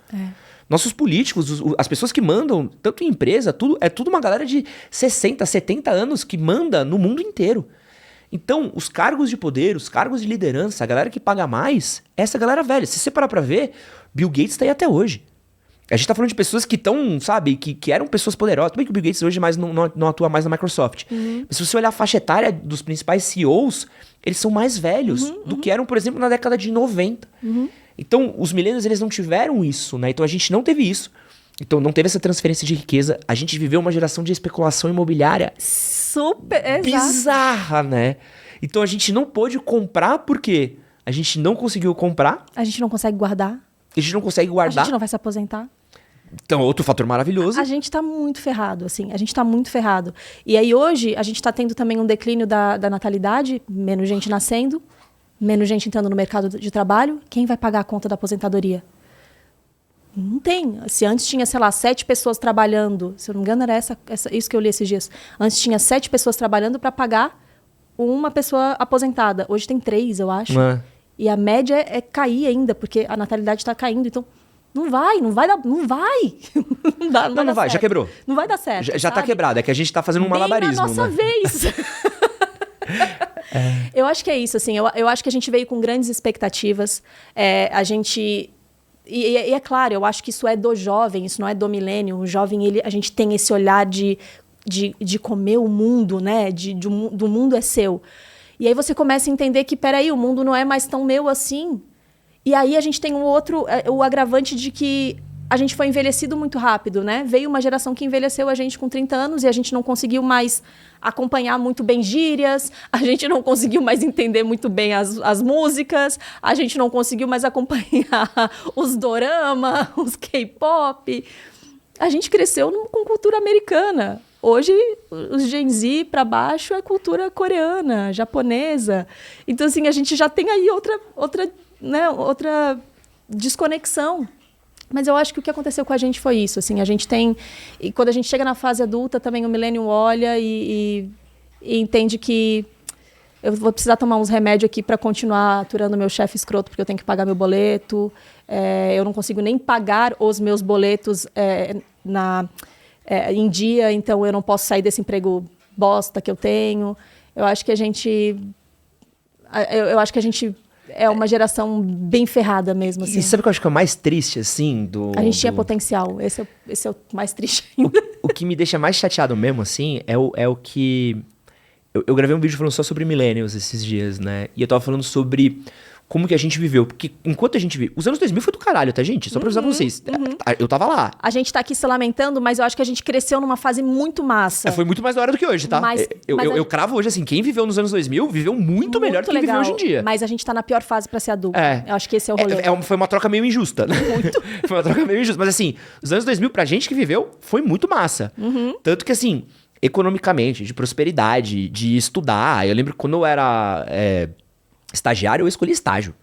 Nossos políticos, as pessoas que mandam, tanto em empresa, é tudo uma galera de 60, 70 anos que manda no mundo inteiro. Então, os cargos de poder, os cargos de liderança, a galera que paga mais, é essa galera velha. Se você parar pra ver, Bill Gates tá aí até hoje. A gente tá falando de pessoas que estão, sabe, que eram pessoas poderosas. Também que o Bill Gates hoje não atua mais na Microsoft. Mas se você olhar a faixa etária dos principais CEOs, eles são mais velhos do que eram, por exemplo, na década de 90. Então, os millennials, eles não tiveram isso, né? Então, a gente não teve isso. Então, não teve essa transferência de riqueza. A gente viveu uma geração de especulação imobiliária Super, bizarra, né? Então, a gente não pôde comprar porque a gente não conseguiu comprar. A gente não consegue guardar. A gente não consegue guardar. A gente não vai se aposentar. Então, outro fator maravilhoso. A gente tá muito ferrado, assim. A gente tá muito ferrado. E aí, hoje, a gente tá tendo também um declínio da natalidade. Menos gente nascendo. Menos gente entrando no mercado de trabalho. Quem vai pagar a conta da aposentadoria? Não tem. Se antes tinha, sei lá, 7 pessoas trabalhando, se eu não me engano era isso que eu li esses dias. Antes tinha 7 pessoas trabalhando para pagar uma pessoa aposentada. Hoje tem 3, eu acho. E a média é cair ainda, porque a natalidade está caindo. Então, não vai dar. Não vai. Não vai, já quebrou. Não vai dar certo. Já tá quebrado, é que a gente tá fazendo um malabarismo. Na nossa vez. Eu acho que é isso, assim. Eu acho que a gente veio com grandes expectativas. A gente... E é claro, eu acho que isso é do jovem, isso não é do milênio. O jovem, a gente tem esse olhar de comer o mundo, né? Do mundo é seu. E aí você começa a entender que, peraí, o mundo não é mais tão meu assim. E aí a gente tem o agravante de que a gente foi envelhecido muito rápido, né? Veio uma geração que envelheceu a gente com 30 anos e a gente não conseguiu mais acompanhar muito bem gírias, a gente não conseguiu mais entender muito bem as músicas, a gente não conseguiu mais acompanhar os dorama, os K-pop. A gente cresceu com cultura americana. Hoje, os Gen Z para baixo é cultura coreana, japonesa. Então, assim, a gente já tem aí outra desconexão. Mas eu acho que o que aconteceu com a gente foi isso, assim, a gente tem... E quando a gente chega na fase adulta, também o millennial olha e entende que eu vou precisar tomar uns remédios aqui para continuar aturando meu chefe escroto, porque eu tenho que pagar meu boleto, eu não consigo nem pagar os meus boletos em dia, então eu não posso sair desse emprego bosta que eu tenho. Eu acho que a gente é uma geração bem ferrada mesmo, assim. E sabe o que eu acho que é o mais triste, assim, A gente tinha potencial. Esse é o mais triste ainda. O que me deixa mais chateado mesmo, assim, é o que... Eu gravei um vídeo falando só sobre millennials esses dias, né? E eu tava falando sobre como que a gente viveu. Porque enquanto a gente vive... Os anos 2000 foi do caralho, tá, gente? Só pra avisar pra vocês. Eu tava lá. A gente tá aqui se lamentando, mas eu acho que a gente cresceu numa fase muito massa. Foi muito mais da hora do que hoje, tá? Eu cravo hoje, assim, quem viveu nos anos 2000 viveu muito melhor do que quem viveu hoje em dia. Mas a gente tá na pior fase pra ser adulto. Eu acho que esse é o rolê. Foi uma troca meio injusta. Muito. Foi uma troca meio injusta. Mas assim, os anos 2000 pra gente que viveu, foi muito massa. Tanto que assim, economicamente, de prosperidade, de estudar. Eu lembro que quando eu era estagiário, eu escolhi estágio.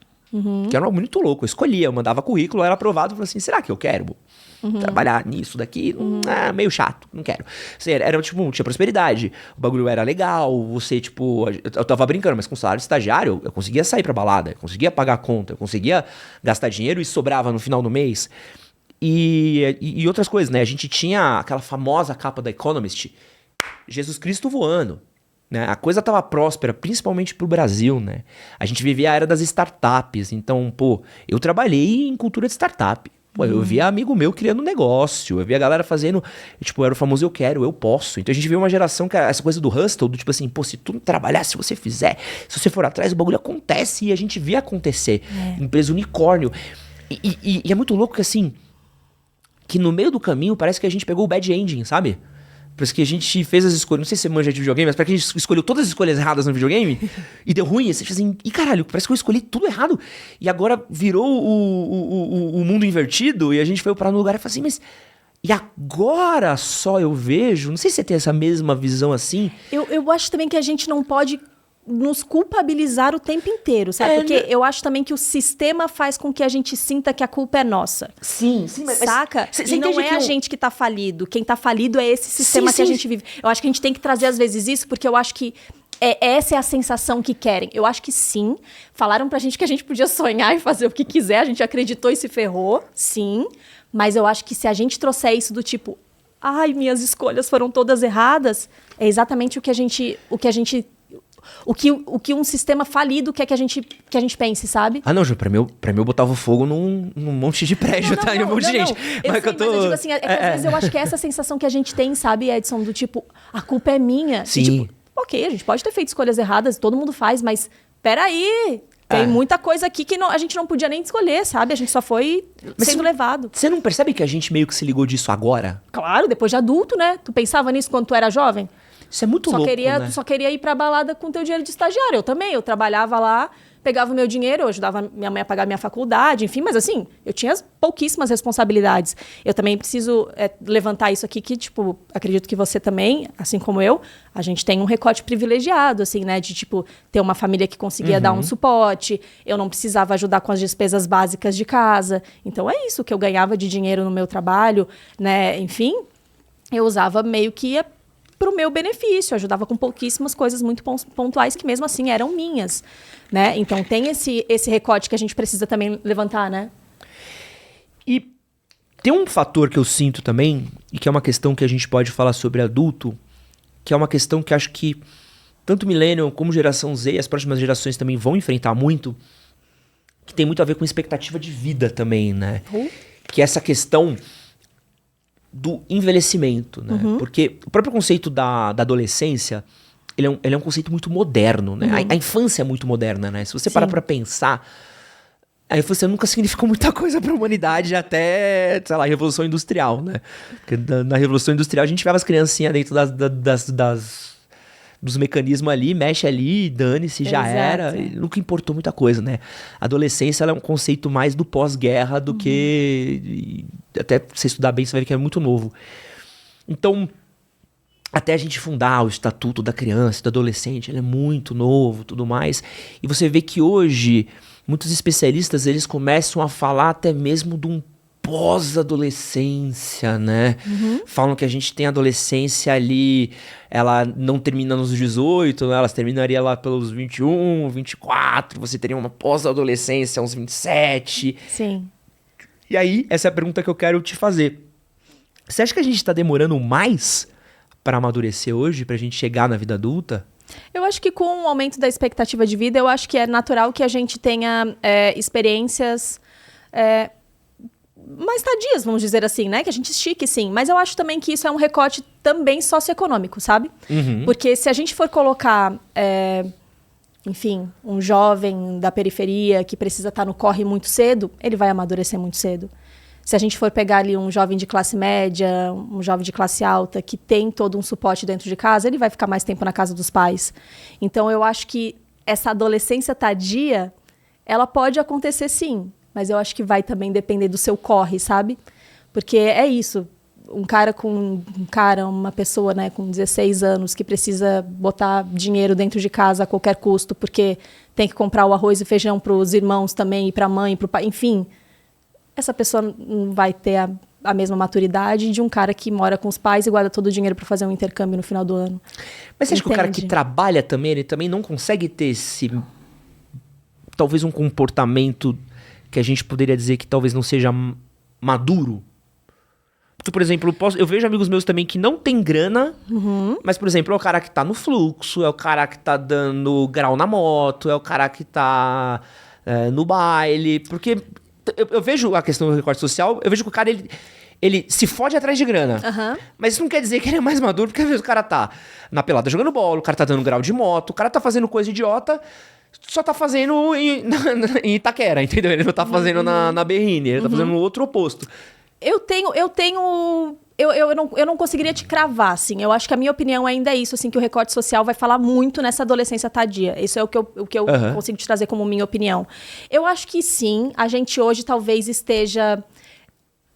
Que era muito louco. Eu escolhia, eu mandava currículo, eu era aprovado. Eu falei assim, será que eu quero trabalhar nisso daqui? Meio chato, não quero. Era, tipo, tinha prosperidade. O bagulho era legal. Você, tipo... Eu tava brincando, mas com salário de estagiário, eu conseguia sair pra balada. Eu conseguia pagar a conta. Eu conseguia gastar dinheiro e sobrava no final do mês. E outras coisas, né? A gente tinha aquela famosa capa da Economist. Jesus Cristo voando. Né? A coisa estava próspera, principalmente pro Brasil, né? A gente vivia a era das startups. Então, eu trabalhei em cultura de startup. Eu via amigo meu criando negócio. Eu via a galera fazendo... Tipo, era o famoso eu quero, eu posso. Então a gente viu uma geração que era essa coisa do hustle, do tipo assim, se tu trabalhar, se você fizer, se você for atrás, o bagulho acontece. E a gente via acontecer. Empresa unicórnio. E é muito louco que assim... Que no meio do caminho parece que a gente pegou o bad ending, sabe? Parece que a gente fez as escolhas... Não sei se você manja de videogame, mas parece que a gente escolheu todas as escolhas erradas no videogame e deu ruim. Você fez assim... E caralho, parece que eu escolhi tudo errado. E agora virou o mundo invertido e a gente foi parar no lugar e falou assim... Mas... E agora só eu vejo... Não sei se você tem essa mesma visão assim. Eu acho também que a gente não pode nos culpabilizar o tempo inteiro, sabe? Porque eu acho também que o sistema faz com que a gente sinta que a culpa é nossa. Sim, mas... Saca? E não é a gente que tá falido. Quem tá falido é esse sistema que a gente vive. Eu acho que a gente tem que trazer às vezes isso, porque eu acho que essa é a sensação que querem. Eu acho que sim. Falaram pra gente que a gente podia sonhar e fazer o que quiser. A gente acreditou e se ferrou. Sim. Mas eu acho que se a gente trouxer isso do tipo... Ai, minhas escolhas foram todas erradas. É exatamente o que um sistema falido quer que a gente pense, sabe? Ah, não, Ju, pra mim eu botava fogo num monte de prédio, tá? Em um monte de gente. Mas eu digo assim, que às vezes eu acho que é essa sensação que a gente tem, sabe, Edson? Do tipo, a culpa é minha. Sim. E, tipo, ok, a gente pode ter feito escolhas erradas, todo mundo faz, mas peraí, tem muita coisa aqui que a gente não podia nem escolher, sabe? A gente só foi sendo levado. Você não percebe que a gente meio que se ligou disso agora? Claro, depois de adulto, né? Tu pensava nisso quando tu era jovem? Isso é muito louco, né? Tu só queria ir pra balada com teu dinheiro de estagiário. Eu também, eu trabalhava lá, pegava o meu dinheiro, eu ajudava minha mãe a pagar minha faculdade, enfim, mas assim, eu tinha pouquíssimas responsabilidades. Eu também preciso levantar isso aqui que, tipo, acredito que você também, assim como eu, a gente tem um recorte privilegiado, assim, né, de, tipo, ter uma família que conseguia dar um suporte, eu não precisava ajudar com as despesas básicas de casa. Então, é isso que eu ganhava de dinheiro no meu trabalho, né, enfim, eu usava meio que para o meu benefício, ajudava com pouquíssimas coisas muito pontuais que mesmo assim eram minhas, né? Então tem esse recorte que a gente precisa também levantar, né? E tem um fator que eu sinto também, e que é uma questão que a gente pode falar sobre adulto, que é uma questão que acho que tanto Millennial como geração Z e as próximas gerações também vão enfrentar muito, que tem muito a ver com expectativa de vida também, né? Que é essa questão do envelhecimento, né? Porque o próprio conceito da adolescência, ele é um conceito muito moderno, né? A infância é muito moderna, né? Se você parar pra pensar, a infância nunca significou muita coisa pra humanidade até, sei lá, a Revolução Industrial, né? Porque na Revolução Industrial a gente vê as criancinhas dentro dos mecanismos ali, mexe ali, dane-se, já era. E nunca importou muita coisa, né? A adolescência ela é um conceito mais do pós-guerra do que... Até você estudar bem, você vai ver que é muito novo. Então, até a gente fundar o Estatuto da Criança, do Adolescente, ele é muito novo, tudo mais. E você vê que hoje, muitos especialistas, eles começam a falar até mesmo de um pós-adolescência, né? Falam que a gente tem adolescência ali, ela não termina nos 18, né? Ela terminaria lá pelos 21, 24, você teria uma pós-adolescência uns 27. Sim. E aí, essa é a pergunta que eu quero te fazer. Você acha que a gente tá demorando mais para amadurecer hoje, pra gente chegar na vida adulta? Eu acho que com o aumento da expectativa de vida, eu acho que é natural que a gente tenha experiências mais tardias, vamos dizer assim, né? Que a gente estique, sim. Mas eu acho também que isso é um recorte também socioeconômico, sabe? Porque se a gente for colocar, enfim, um jovem da periferia que precisa estar no corre muito cedo, ele vai amadurecer muito cedo. Se a gente for pegar ali um jovem de classe média, um jovem de classe alta, que tem todo um suporte dentro de casa, ele vai ficar mais tempo na casa dos pais. Então, eu acho que essa adolescência tardia, ela pode acontecer sim, mas eu acho que vai também depender do seu corre, sabe? Porque é isso, uma pessoa, né, com 16 anos que precisa botar dinheiro dentro de casa a qualquer custo, porque tem que comprar o arroz e feijão para os irmãos também, e para a mãe, para o pai, enfim... Essa pessoa não vai ter a mesma maturidade de um cara que mora com os pais e guarda todo o dinheiro para fazer um intercâmbio no final do ano. Mas você acha que o cara que trabalha também, ele também não consegue ter talvez um comportamento que a gente poderia dizer que talvez não seja maduro? Porque, por exemplo, eu vejo amigos meus também que não tem grana, mas, por exemplo, é o cara que tá no fluxo, é o cara que tá dando grau na moto, é o cara que tá no baile, porque... Eu vejo a questão do recorte social, eu vejo que o cara, ele se fode atrás de grana. Mas isso não quer dizer que ele é mais maduro, porque às vezes o cara tá na pelada jogando bola, o cara tá dando grau de moto, o cara tá fazendo coisa idiota, só tá fazendo em Itaquera, entendeu? Ele não tá fazendo na Berrine, ele tá fazendo no outro oposto. Eu não conseguiria te cravar, assim. Eu acho que a minha opinião ainda é isso, assim, que o recorte social vai falar muito nessa adolescência tardia. Isso é o que eu consigo te trazer como minha opinião. Eu acho que sim, a gente hoje talvez esteja...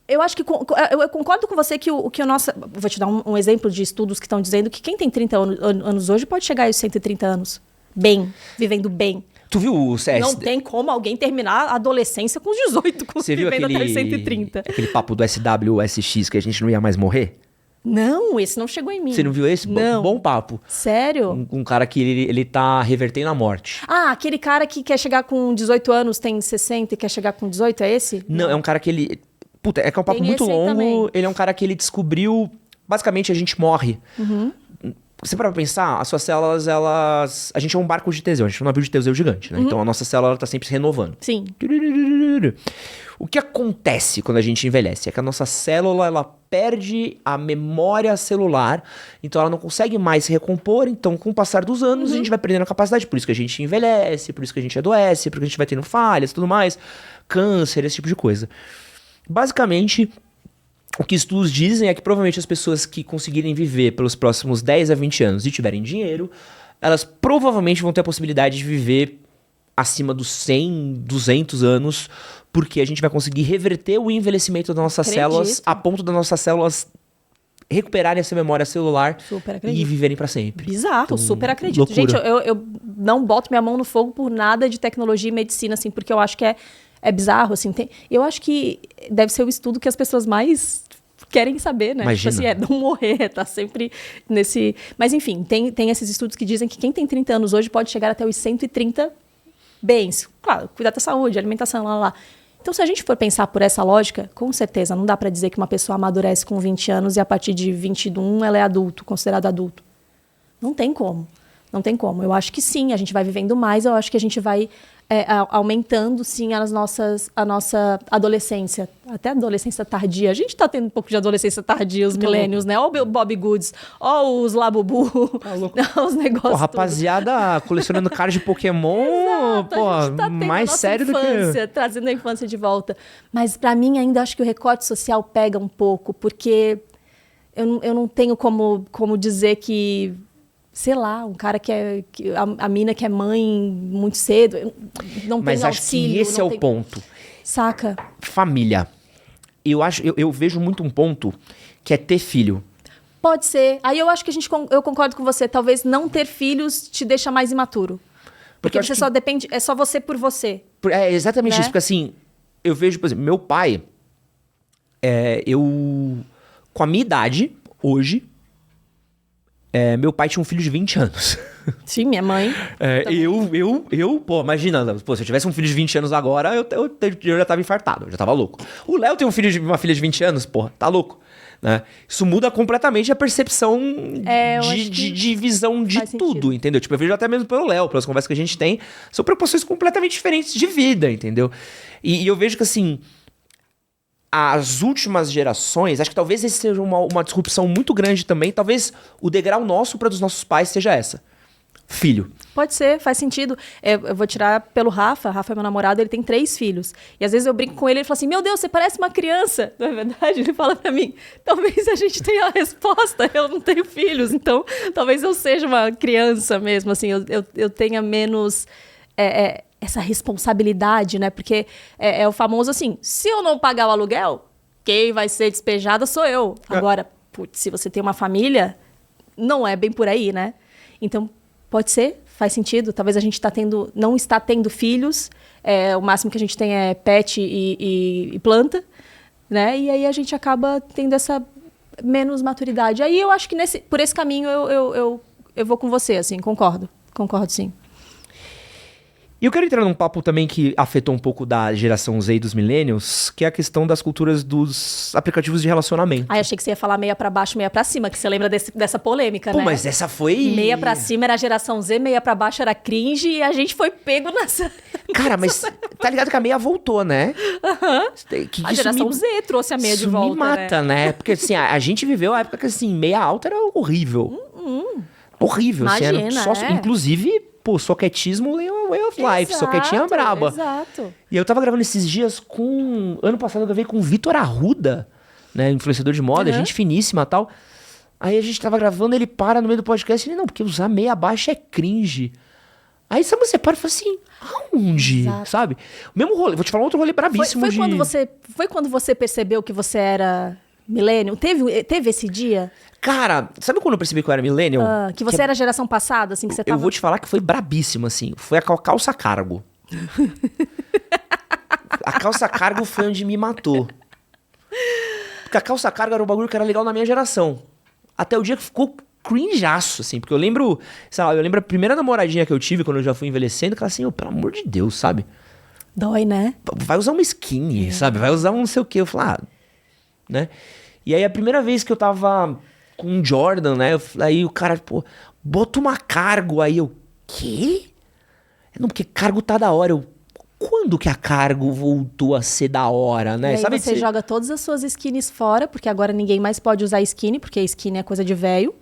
Eu acho que... Eu concordo com você que o nosso... Vou te dar um exemplo de estudos que estão dizendo que quem tem 30 anos hoje pode chegar aos 130 anos. Bem, vivendo bem. Tu viu o CS? Não tem como alguém terminar a adolescência com os 18, Você viu vivendo até os 130. aquele papo do SWSX que a gente não ia mais morrer? Não, esse não chegou em mim. Você não viu esse? Não. Bom papo. Sério? Um cara que ele tá revertendo a morte. Ah, aquele cara que quer chegar com 18 anos, tem 60 e quer chegar com 18, é esse? Não, é um cara que ele... Puta, é que é um papo Tem muito esse aí longo. também. Ele é um cara que ele descobriu... Basicamente, a gente morre. Você para pensar, as suas células, elas... A gente é um barco de Teseu, a gente é um navio de Teseu gigante, né? Então, a nossa célula ela tá sempre se renovando. Sim. O que acontece quando a gente envelhece? É que a nossa célula, ela perde a memória celular, então ela não consegue mais se recompor, então com o passar dos anos a gente vai perdendo a capacidade, por isso que a gente envelhece, por isso que a gente adoece, por isso que a gente vai tendo falhas e tudo mais, câncer, esse tipo de coisa. Basicamente, o que estudos dizem é que provavelmente as pessoas que conseguirem viver pelos próximos 10 a 20 anos e tiverem dinheiro, elas provavelmente vão ter a possibilidade de viver acima dos 100, 200 anos, porque a gente vai conseguir reverter o envelhecimento das nossas células a ponto das nossas células recuperarem essa memória celular Super acredito. e viverem pra sempre. Bizarro, Então, super acredito. loucura. Gente, eu não boto minha mão no fogo por nada de tecnologia e medicina, assim, porque eu acho que é bizarro, assim. Eu acho que deve ser o estudo que as pessoas mais querem saber, né? Imagina. Tipo assim, não morrer, tá sempre nesse... Mas, enfim, tem esses estudos que dizem que quem tem 30 anos hoje pode chegar até os 130 bens. Claro, cuidar da saúde, alimentação, lá. Então, se a gente for pensar por essa lógica, com certeza, não dá pra dizer que uma pessoa amadurece com 20 anos e a partir de 21 ela é adulto, considerado adulto. Não tem como. Não tem como. Eu acho que sim, a gente vai vivendo mais, eu acho que a gente vai aumentando, sim, a nossa adolescência. Até a adolescência tardia. A gente tá tendo um pouco de adolescência tardia, os millennials, né? Ó o Bob Goods, ó os Labubu, os negócios. Pô, rapaziada colecionando cards de Pokémon, Exato, pô, a gente tá tendo mais a nossa sério infância, do que... trazendo a infância de volta. Mas pra mim ainda acho que o recorte social pega um pouco, porque eu não tenho como dizer que, sei lá, um cara a mina que é mãe muito cedo, não Mas tem acho auxílio. que esse é o ponto. Saca? Família. Eu vejo muito um ponto que é ter filho. Pode ser. Aí eu acho que eu concordo com você. Talvez não ter filhos te deixa mais imaturo. Porque eu você acho só depende... É só você por você. É exatamente Né? isso, porque assim, eu vejo, por exemplo, meu pai, com a minha idade, hoje, meu pai tinha um filho de 20 anos. Sim, minha mãe. Pô, imagina, pô, se eu tivesse um filho de 20 anos agora, eu já tava infartado, eu já tava louco. O Léo tem uma filha de 20 anos, porra, tá louco. Né? Isso muda completamente a percepção de visão de faz tudo, sentido. entendeu? Tipo, eu vejo até mesmo pelo Léo, pelas conversas que a gente tem, são preocupações completamente diferentes de vida, entendeu? E eu vejo que, assim, as últimas gerações, acho que talvez esse seja uma disrupção muito grande também, talvez o degrau nosso para dos nossos pais seja essa. Filho. Pode ser, faz sentido. Eu vou tirar pelo Rafa. Rafa é meu namorado, ele tem 3 filhos. E às vezes eu brinco com ele, ele fala assim, meu Deus, você parece uma criança. Não é verdade? Ele fala pra mim, talvez a gente tenha a resposta, eu não tenho filhos, então talvez eu seja uma criança mesmo, assim, eu tenha menos essa responsabilidade, né? Porque é o famoso assim, se eu não pagar o aluguel, quem vai ser despejada sou eu. Agora, putz, se você tem uma família, não é bem por aí, né? Então, pode ser, faz sentido. Talvez a gente não está tendo filhos. O máximo que a gente tem é pet e planta, né? E aí a gente acaba tendo essa menos maturidade. Aí eu acho que por esse caminho eu vou com você, assim, concordo. Concordo, sim. E eu quero entrar num papo também que afetou um pouco da geração Z e dos millennials, que é a questão das culturas dos aplicativos de relacionamento. Achei que você ia falar meia pra baixo, meia pra cima, que você lembra dessa polêmica, Pô, né? mas essa foi... Meia pra cima era a geração Z, meia pra baixo era cringe e a gente foi pego nessa... Cara, mas tá ligado que a meia voltou, né? A geração Z trouxe a meia de volta, me mata, né? Porque assim, a gente viveu a época que assim, meia alta era horrível. Horrível. Imagina, assim, era inclusive, pô, soquetismo way of life. Soquetinha braba. Exato. E eu tava gravando esses dias ano passado eu gravei com o Vitor Arruda, né? Influenciador de moda, gente finíssima e tal. Aí a gente tava gravando, ele para no meio do podcast e ele, não, porque usar meia baixa é cringe. Aí você para e fala assim, aonde? Exato. Sabe? O mesmo rolê, vou te falar um outro rolê brabíssimo Foi quando você percebeu que você era millennial? Teve esse dia? Cara, sabe quando eu percebi que eu era millennial? Que você era a geração passada, assim, que você tava... Eu vou te falar que foi brabíssimo, assim. Foi a calça cargo. A calça cargo foi onde me matou. Porque a calça cargo era um bagulho que era legal na minha geração. até o dia que ficou cringeaço, assim. Porque eu lembro, sei lá, a primeira namoradinha que eu tive quando eu já fui envelhecendo, que ela assim, pelo amor de Deus, sabe? Dói, né? Vai usar uma skinny, sabe? Vai usar um não sei o quê. Eu falei, né? E aí a primeira vez que eu tava com um Jordan, né? Aí o cara, pô, bota uma cargo. Aí eu, quê? Não, porque cargo tá da hora. Quando que a cargo voltou a ser da hora, né? E aí Sabe você joga todas as suas skins fora, porque agora ninguém mais pode usar skinny, porque a skinny é coisa de velho,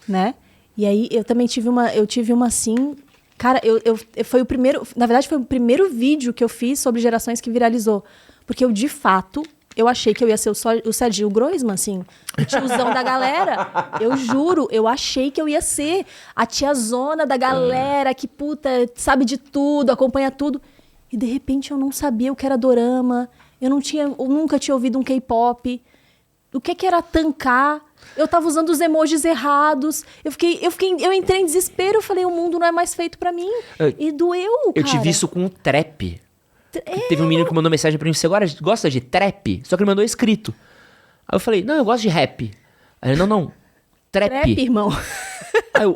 né? E aí eu também tive uma assim... Cara, foi o primeiro... Na verdade, foi o primeiro vídeo que eu fiz sobre gerações que viralizou. Porque eu, de fato, eu achei que eu ia ser o Serginho Groisman, assim, o tiozão da galera. Eu juro, eu achei que eu ia ser a tiazona da galera que, puta, sabe de tudo, acompanha tudo. E, de repente, eu não sabia o que era dorama. Eu nunca tinha ouvido um K-pop. O que era tancar. Eu tava usando os emojis errados. Eu entrei em desespero. Eu falei, o mundo não é mais feito pra mim. E doeu, cara. Eu tive isso com o trap. Teve um menino que mandou mensagem pra mim, você agora gosta de trap? Só que ele mandou escrito. Aí eu falei, não, eu gosto de rap. Aí ele, não, trap. Trap, irmão. Aí eu,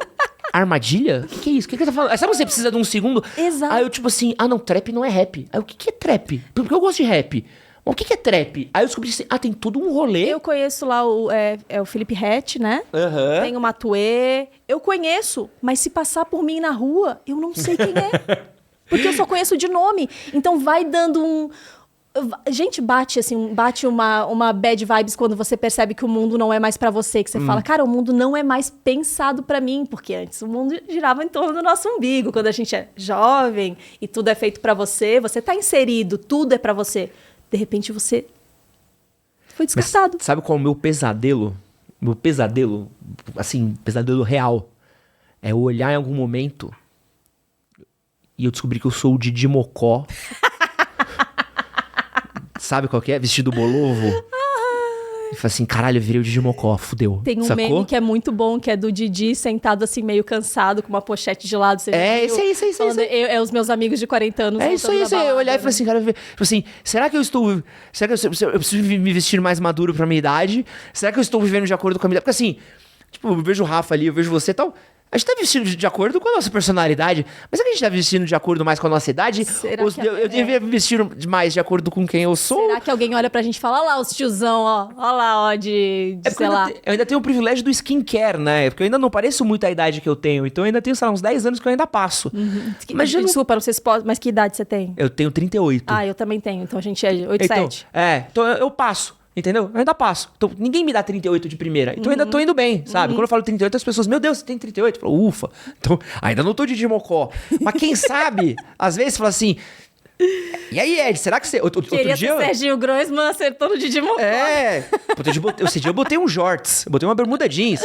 armadilha? O que é isso? O que você tá falando? Sabe, você precisa de um segundo? Exato. Aí eu tipo assim, não, trap não é rap. Aí o que é trap? Porque eu gosto de rap. Mas o que é trap? Aí eu descobri assim, tem todo um rolê. Eu conheço lá o Felipe Rett, né? Uhum. Tem o Matuê. Eu conheço, mas se passar por mim na rua, eu não sei quem é. Porque eu só conheço de nome. Então vai dando um... Gente, bate uma bad vibes quando você percebe que o mundo não é mais pra você. Que você fala, cara, o mundo não é mais pensado pra mim. Porque antes o mundo girava em torno do nosso umbigo. Quando a gente é jovem e tudo é feito pra você, você tá inserido, tudo é pra você. De repente você foi descartado. Mas sabe qual é o meu pesadelo? Meu pesadelo, assim, pesadelo real. É eu olhar em algum momento e eu descobri que eu sou o Didi Mocó. Sabe qual que é? Vestido bolovo. E fala assim, caralho, eu virei o Didi Mocó, fudeu. Tem um sacou? meme que é muito bom, que é do Didi sentado assim, meio cansado, com uma pochete de lado. Você Isso aí. É os meus amigos de 40 anos. É isso aí. Eu olhar e falei assim, cara, será que eu estou... Será que eu preciso me vestir mais maduro pra minha idade? Será que eu estou vivendo de acordo com a minha idade? Porque assim, tipo, eu vejo o Rafa ali, eu vejo você e tal... A gente tá vestindo de acordo com a nossa personalidade. Mas será que a gente tá vestindo de acordo mais com a nossa idade? Ou eu devia vestir mais de acordo com quem eu sou? Será que alguém olha pra gente e fala, olha lá os tiozão, ó. Olha lá, ó, sei lá. Eu ainda tenho o privilégio do skincare, né? Porque eu ainda não pareço muito a idade que eu tenho. Então eu ainda tenho, sei lá, uns 10 anos que eu ainda passo. Uhum. Mas Desculpa, não sei se pode, mas que idade você tem? Eu tenho 38. Eu também tenho. Então a gente é 87. Então eu passo. Entendeu? Eu ainda passo. Então, ninguém me dá 38 de primeira. Então, eu ainda tô indo bem, sabe? Quando eu falo 38, as pessoas, meu Deus, você tem 38? Eu falo, ufa. Então, ainda não tô de Mocó. Mas quem sabe, às vezes, fala assim... E aí, Ed, será que você... Outro Queria dia... ser Serginho Groisman acertou no Didi Mocó. Esse dia eu botei um shorts. Eu botei uma bermuda jeans.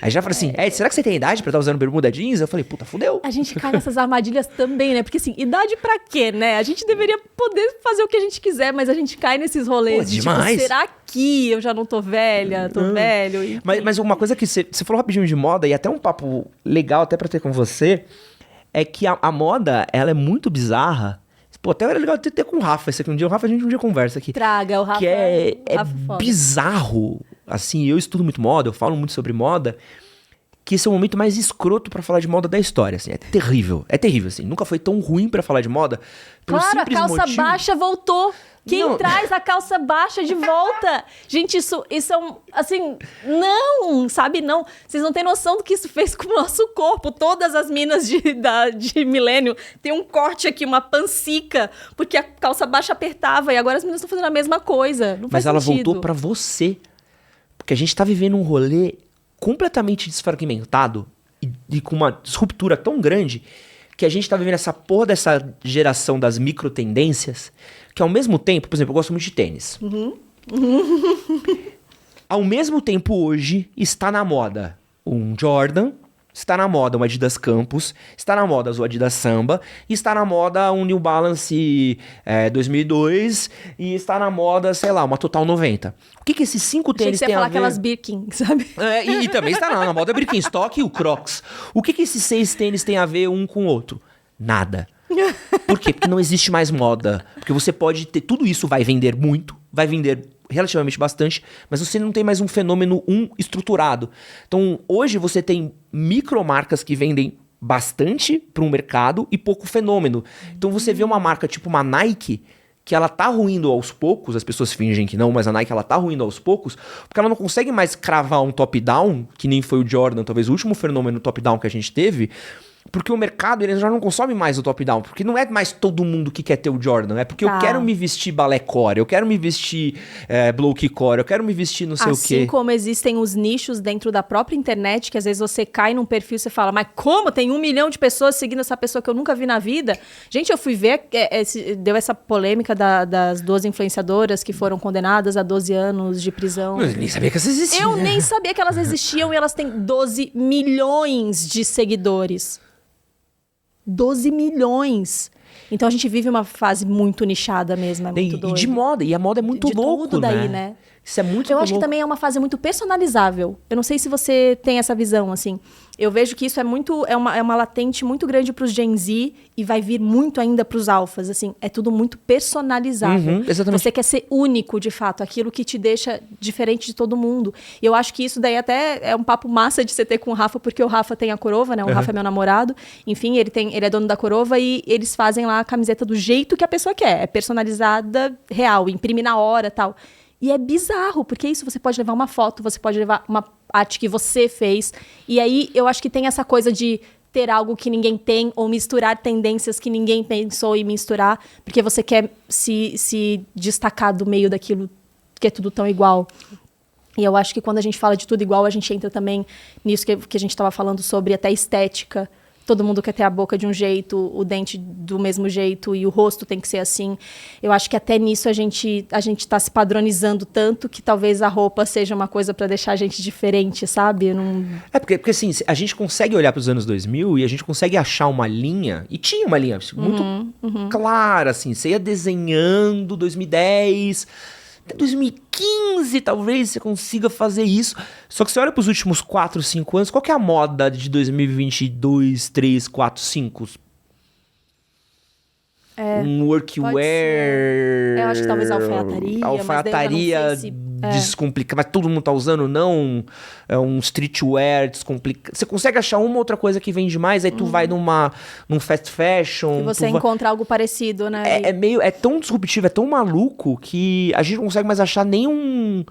Aí já falei assim, Ed, será que você tem idade pra estar usando bermuda jeans? Eu falei, puta, fudeu. A gente cai nessas armadilhas também, né? Porque assim, idade pra quê, né? A gente deveria poder fazer o que a gente quiser, mas a gente cai nesses rolês de tipo, será que eu já não tô velha, tô velho? E... Mas uma coisa que você falou rapidinho de moda, e até um papo legal até pra ter com você, é que a moda, ela é muito bizarra. Pô, até era legal ter com o Rafa isso aqui. A gente um dia conversa aqui. Traga, o Rafa. Que é Rafa bizarro. Assim, eu estudo muito moda, eu falo muito sobre moda. Que esse é o momento mais escroto pra falar de moda da história, assim. É terrível, assim. Nunca foi tão ruim pra falar de moda. Claro, a calça baixa voltou. Quem traz a calça baixa de volta? Gente, isso é um... Assim, não, sabe? Não. Vocês não têm noção do que isso fez com o nosso corpo. Todas as minas de milênio tem um corte aqui, uma pancica, porque a calça baixa apertava. E agora as meninas estão fazendo a mesma coisa. Não faz Mas ela sentido. voltou pra você. Porque a gente tá vivendo um rolê completamente desfragmentado e com uma disruptura tão grande que a gente tá vivendo essa porra dessa geração das microtendências que ao mesmo tempo, por exemplo, eu gosto muito de tênis. Ao mesmo tempo hoje está na moda um Jordan, está na moda um Adidas Campus, está na moda o Adidas Samba, está na moda um New Balance 2002 e está na moda, sei lá, uma Total 90. O que esses 5 tênis têm a ver? falar aquelas Birkin, sabe? E também está na moda Birkenstock e o Crocs. O que esses 6 tênis têm a ver um com o outro? Nada. Por quê? Porque não existe mais moda. Porque você pode ter... Tudo isso vai vender muito, vai vender relativamente bastante, mas você não tem mais um fenômeno estruturado. Então, hoje você tem micromarcas que vendem bastante para um mercado e pouco fenômeno. Então, você vê uma marca tipo uma Nike, que ela tá ruindo aos poucos, as pessoas fingem que não, mas a Nike ela tá ruindo aos poucos, porque ela não consegue mais cravar um top-down, que nem foi o Jordan, talvez o último fenômeno top-down que a gente teve, porque o mercado ele já não consome mais o top-down, porque não é mais todo mundo que quer ter o Jordan, é porque eu quero me vestir balé core, eu quero me vestir bloke core, eu quero me vestir não sei o quê. Assim como existem os nichos dentro da própria internet, que às vezes você cai num perfil e você fala, mas como? Tem 1 milhão de pessoas seguindo essa pessoa que eu nunca vi na vida? Gente, eu fui ver, deu essa polêmica das 12 influenciadoras que foram condenadas a 12 anos de prisão. Eu nem sabia que elas existiam. Eu nem sabia que elas existiam e elas têm 12 milhões de seguidores. 12 milhões. Então a gente vive uma fase muito nichada mesmo, é muito doido. E de moda, e a moda é muito louco, tudo daí, né? Isso é muito Eu louco. acho que também é uma fase muito personalizável. Eu não sei se você tem essa visão, assim. Eu vejo que isso é uma latente muito grande para os Gen Z e vai vir muito ainda para os alfas, assim. É tudo muito personalizável. Exatamente. Você quer ser único, de fato, aquilo que te deixa diferente de todo mundo. E eu acho que isso daí até é um papo massa de você ter com o Rafa, porque o Rafa tem a Corova, né? O Rafa é meu namorado. Enfim, ele é dono da Corova e eles fazem lá a camiseta do jeito que a pessoa quer. É personalizada, real, imprime na hora e tal. E é bizarro, porque isso você pode levar uma foto, você pode levar uma arte que você fez. E aí eu acho que tem essa coisa de ter algo que ninguém tem ou misturar tendências que ninguém pensou em misturar, porque você quer se destacar do meio daquilo que é tudo tão igual. E eu acho que quando a gente fala de tudo igual, a gente entra também nisso que a gente estava falando sobre até estética. Todo mundo quer ter a boca de um jeito, o dente do mesmo jeito e o rosto tem que ser assim. Eu acho que até nisso a gente tá se padronizando tanto que talvez a roupa seja uma coisa para deixar a gente diferente, sabe? Porque assim, a gente consegue olhar para os anos 2000 e a gente consegue achar uma linha, e tinha uma linha muito clara, assim, você ia desenhando 2010... Até 2015, talvez, você consiga fazer isso. Só que você olha para os últimos 4, 5 anos, qual que é a moda de 2022, 3, 4, 5? Um workwear... Eu acho que talvez alfaiataria. Alfaiataria descomplicada. Mas todo mundo tá usando, não. É um streetwear descomplicado. Você consegue achar uma outra coisa que vende mais, aí tu vai num fast fashion. E você encontra algo parecido, né? É tão disruptivo, é tão maluco que a gente não consegue mais achar nenhum...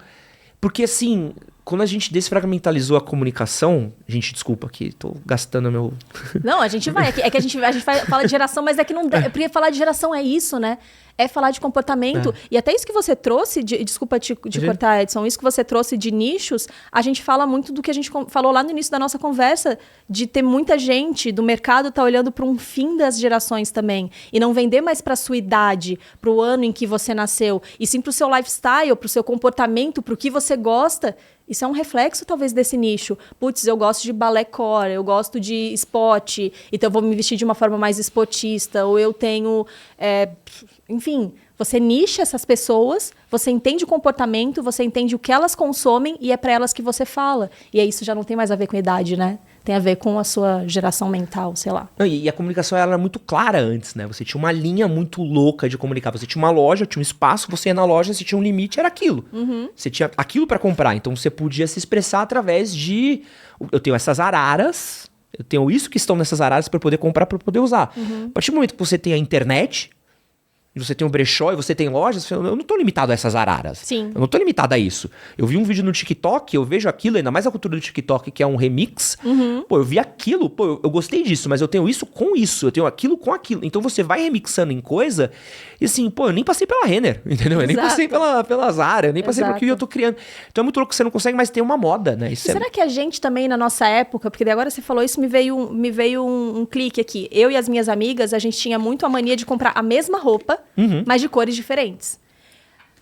Porque assim... Quando a gente desfragmentalizou a comunicação... Gente, desculpa que tô gastando meu... Não, a gente vai. É que a gente fala de geração, mas é que não dá. Porque falar de geração é isso, né? É falar de comportamento. E até isso que você trouxe... Desculpa te cortar, Edson. Isso que você trouxe de nichos, a gente fala muito do que a gente falou lá no início da nossa conversa, de ter muita gente do mercado tá olhando para um fim das gerações também. E não vender mais para sua idade, para o ano em que você nasceu, e sim para o seu lifestyle, para o seu comportamento, para o que você gosta. Isso é um reflexo, talvez, desse nicho. Putz, eu gosto de balé core, eu gosto de spot, então eu vou me vestir de uma forma mais spotista, ou eu tenho... enfim, você nicha essas pessoas, você entende o comportamento, você entende o que elas consomem e é para elas que você fala. E aí isso já não tem mais a ver com a idade, né? Tem a ver com a sua geração mental, sei lá. E a comunicação ela era muito clara antes, né? Você tinha uma linha muito louca de comunicar. Você tinha uma loja, tinha um espaço, você ia na loja, você tinha um limite, era aquilo. Você tinha aquilo para comprar. Então você podia se expressar através de... Eu tenho essas araras, eu tenho isso que estão nessas araras para poder comprar, para poder usar. A partir do momento que você tem a internet... E você tem um brechó e você tem lojas, eu não tô limitado a essas araras. Sim. Eu não tô limitado a isso. Eu vi um vídeo no TikTok, eu vejo aquilo, ainda mais a cultura do TikTok, que é um remix. Pô, eu vi aquilo, pô, eu gostei disso, mas eu tenho isso com isso, eu tenho aquilo com aquilo. Então você vai remixando em coisa, e assim, pô, eu nem passei pela Renner, entendeu? Eu nem passei pela Zara, eu nem passei por que eu tô criando. Então é muito louco que você não consegue mais ter uma moda, né? Será que a gente também, na nossa época, porque daí agora você falou isso, me veio um clique aqui. Eu e as minhas amigas, a gente tinha muito a mania de comprar a mesma roupa, mas de cores diferentes.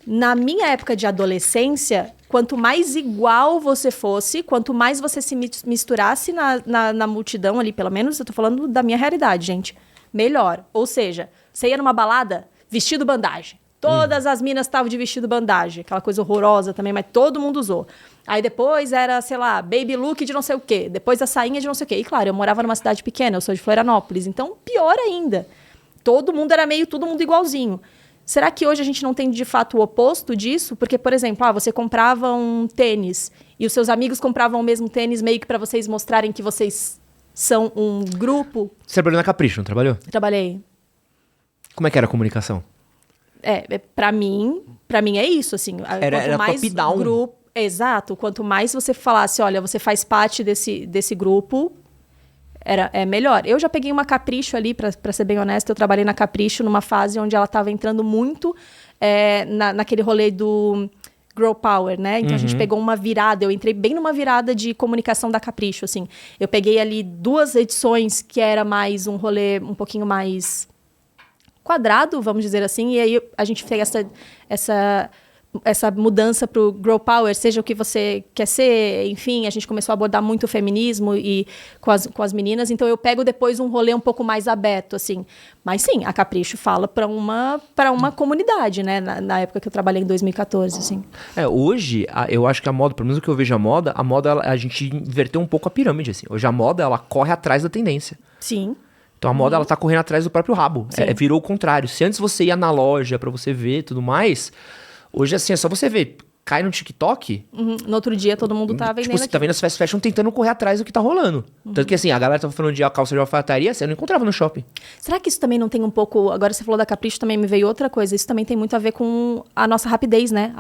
Na minha época de adolescência, quanto mais igual você fosse, quanto mais você se misturasse na multidão ali, pelo menos eu tô falando da minha realidade, gente, melhor. Ou seja, você ia numa balada, vestido bandagem. Todas as minas estavam de vestido bandagem, aquela coisa horrorosa também, mas todo mundo usou. Aí depois era, sei lá, baby look de não sei o quê, depois a sainha de não sei o quê. E claro, eu morava numa cidade pequena, eu sou de Florianópolis, então pior ainda. Todo mundo era todo mundo igualzinho. Será que hoje a gente não tem, de fato, o oposto disso? Porque, por exemplo, você comprava um tênis e os seus amigos compravam o mesmo tênis meio que para vocês mostrarem que vocês são um grupo. Você trabalhou na Capricho, não trabalhou? Trabalhei. Como é que era a comunicação? Pra mim é isso, assim. Era mais top-down. Grupo, exato. Quanto mais você falasse, olha, você faz parte desse grupo, é melhor. Eu já peguei uma Capricho ali, pra ser bem honesta, eu trabalhei na Capricho numa fase onde ela estava entrando muito naquele rolê do Grow Power, né? Então a gente pegou uma virada, eu entrei bem numa virada de comunicação da Capricho, assim. Eu peguei ali 2 edições que era mais um rolê um pouquinho mais quadrado, vamos dizer assim, e aí a gente fez essa mudança para o Grow Power, seja o que você quer ser, enfim, a gente começou a abordar muito o feminismo e com as meninas, então eu pego depois um rolê um pouco mais aberto, assim. Mas sim, a Capricho fala para uma comunidade, né, na época que eu trabalhei em 2014, assim. Hoje, eu acho que a moda, pelo menos o que eu vejo a moda, a gente inverteu um pouco a pirâmide, assim. Hoje a moda, ela corre atrás da tendência. Sim. Então a moda, ela tá correndo atrás do próprio rabo. Virou o contrário. Se antes você ia na loja pra você ver e tudo mais, hoje assim, é só você ver. Cai no TikTok. No outro dia todo mundo tá vendendo. Tipo, você tá vendo as fast fashion tentando correr atrás do que tá rolando. Tanto que assim, a galera tava falando de calça de alfaiataria, você não encontrava no shopping. Será que isso também não tem um pouco... Agora você falou da Capricho, também me veio outra coisa. Isso também tem muito a ver com a nossa rapidez, né?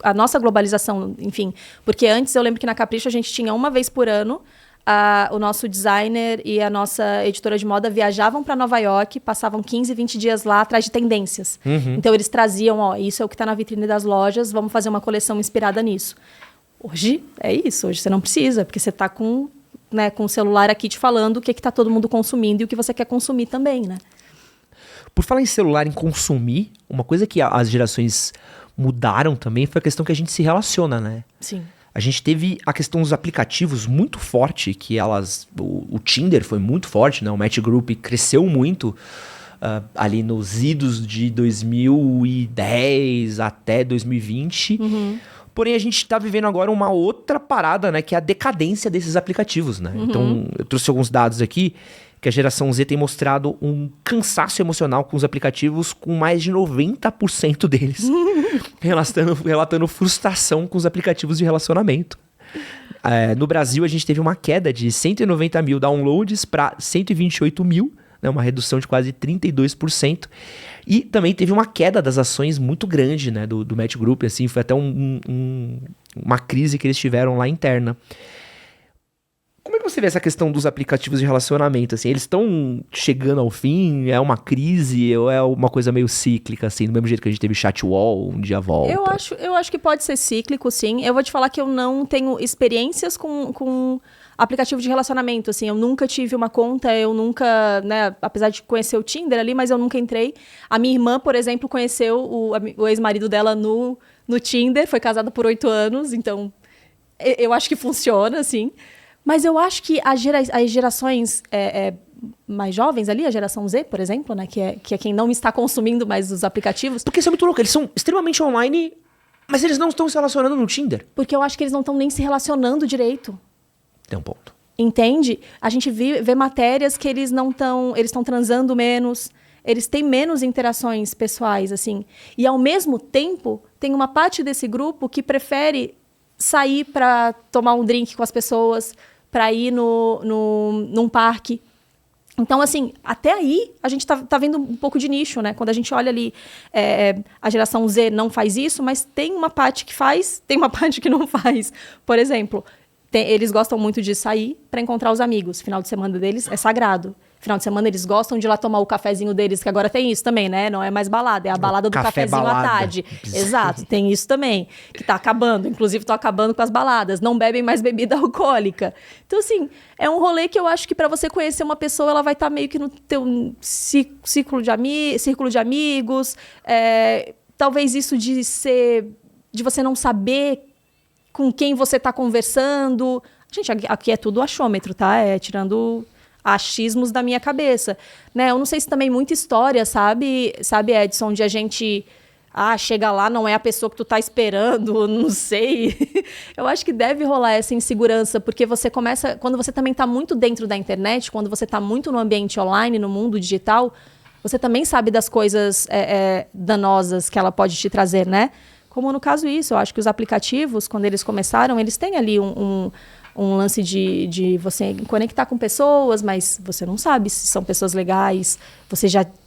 A nossa globalização, enfim. Porque antes eu lembro que na Capricho a gente tinha uma vez por ano... o nosso designer e a nossa editora de moda viajavam para Nova York, passavam 15, 20 dias lá atrás de tendências. Então, eles traziam, isso é o que está na vitrine das lojas, vamos fazer uma coleção inspirada nisso. Hoje, é isso. Hoje você não precisa, porque você está com o celular aqui te falando o que está todo mundo consumindo e o que você quer consumir também, né? Por falar em celular, em consumir, uma coisa que as gerações mudaram também foi a questão que a gente se relaciona, né? Sim. A gente teve a questão dos aplicativos muito forte, que o Tinder foi muito forte, né? O Match Group cresceu muito ali nos idos de 2010 até 2020. Porém, a gente está vivendo agora uma outra parada, né? Que é a decadência desses aplicativos, né? Então, eu trouxe alguns dados aqui, que a geração Z tem mostrado um cansaço emocional com os aplicativos, com mais de 90% deles relatando frustração com os aplicativos de relacionamento. No Brasil, a gente teve uma queda de 190 mil downloads para 128 mil, né, uma redução de quase 32%. E também teve uma queda das ações muito grande, né, do Match Group, assim, foi até uma crise que eles tiveram lá interna. Como é que você vê essa questão dos aplicativos de relacionamento, assim? Eles estão chegando ao fim? É uma crise ou é uma coisa meio cíclica, assim? Do mesmo jeito que a gente teve chatwall, um dia volta? Eu acho que pode ser cíclico, sim. Eu vou te falar que eu não tenho experiências com aplicativo de relacionamento, assim. Eu nunca tive uma conta, eu nunca, né? Apesar de conhecer o Tinder ali, mas eu nunca entrei. A minha irmã, por exemplo, conheceu o ex-marido dela no Tinder. Foi casada por 8 anos, então eu acho que funciona, assim. Mas eu acho que as gerações mais jovens ali, a geração Z, por exemplo, né, que é quem não está consumindo mais os aplicativos... Porque isso é muito louco, eles são extremamente online, mas eles não estão se relacionando no Tinder. Porque eu acho que eles não estão nem se relacionando direito. Tem um ponto. Entende? A gente vê matérias que eles estão transando menos, eles têm menos interações pessoais, assim. E, ao mesmo tempo, tem uma parte desse grupo que sair para tomar um drink com as pessoas, para ir num parque. Então, assim, até aí a gente tá vendo um pouco de nicho, né? Quando a gente olha ali, a geração Z não faz isso, mas tem uma parte que faz, tem uma parte que não faz. Por exemplo, eles gostam muito de sair para encontrar os amigos. Final de semana deles é sagrado. Final de semana eles gostam de ir lá tomar o cafezinho deles, que agora tem isso também, né? Não é mais balada, é a balada do cafezinho à tarde. Exato, tem isso também, que tá acabando. Inclusive, tô acabando com as baladas. Não bebem mais bebida alcoólica. Então, assim, é um rolê que eu acho que para você conhecer uma pessoa, ela vai estar meio que no teu círculo de amigos. Talvez isso de você não saber com quem você tá conversando. Gente, aqui é tudo achômetro, tá? Tirando achismos da minha cabeça, né? Eu não sei se também muita história, sabe, Edson, de a gente chega lá, não é a pessoa que tu tá esperando, não sei. Eu acho que deve rolar essa insegurança, porque você começa, quando você também tá muito dentro da internet, quando você tá muito no ambiente online, no mundo digital, você também sabe das coisas danosas que ela pode te trazer, né? Como no caso isso, eu acho que os aplicativos, quando eles começaram, eles têm ali um lance de você conectar com pessoas, mas você não sabe se são pessoas legais.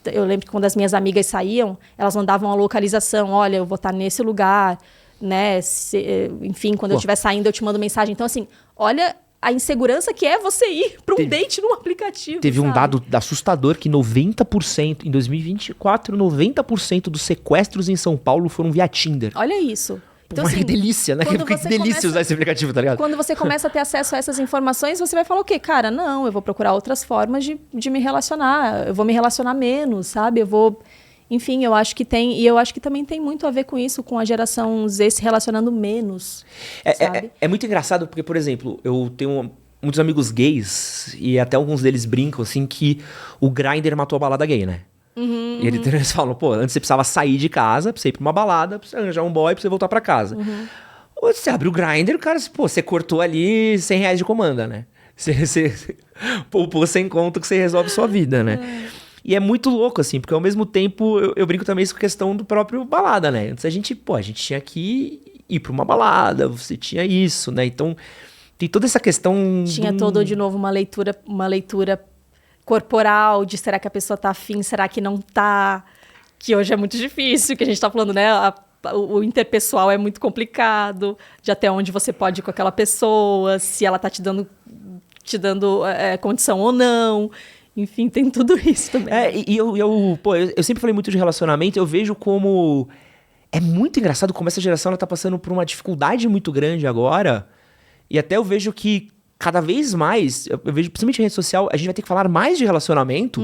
Eu lembro que quando as minhas amigas saíam, elas mandavam a localização, olha, eu vou estar nesse lugar, né? Enfim, quando eu estiver saindo, eu te mando mensagem. Então, assim, olha a insegurança que é você ir para um date num aplicativo. Teve sabe? um dado assustador que 90%, em 2024, 90% dos sequestros em São Paulo foram via Tinder. Olha isso. Então, Pô, que assim, delícia, né? quando Que você delícia começa- usar esse aplicativo, tá ligado? Quando você começa a ter acesso a essas informações, você vai falar o quê? Cara, não, eu vou procurar outras formas de me relacionar. Eu vou me relacionar menos, sabe? Enfim, eu acho que tem... E eu acho que também tem muito a ver com isso, com a geração Z se relacionando menos, sabe? É muito engraçado porque, por exemplo, eu tenho muitos amigos gays e até alguns deles brincam, assim, que o Grindr matou a balada gay, né? E eles falam, pô, antes você precisava sair de casa pra você ir pra uma balada, pra você arranjar um boy, pra você voltar pra casa. Ou você abre o Grindr, cara, pô, você cortou ali R$100 de comanda, né? Você poupou 100 conto que você resolve sua vida, né? E é muito louco, assim, porque ao mesmo tempo eu brinco também isso com a questão do próprio balada, né? Antes a gente tinha que ir pra uma balada, você tinha isso, né? Então tem toda essa questão... Tinha de novo, uma leitura corporal de será que a pessoa tá afim, será que não tá? Que hoje é muito difícil, que a gente tá falando, né? O interpessoal é muito complicado, de até onde você pode ir com aquela pessoa, se ela tá te dando condição ou não. Enfim, tem tudo isso também. Eu sempre falei muito de relacionamento, eu vejo como... É muito engraçado como essa geração ela tá passando por uma dificuldade muito grande agora. E até eu vejo que cada vez mais, eu vejo principalmente em rede social, a gente vai ter que falar mais de relacionamento,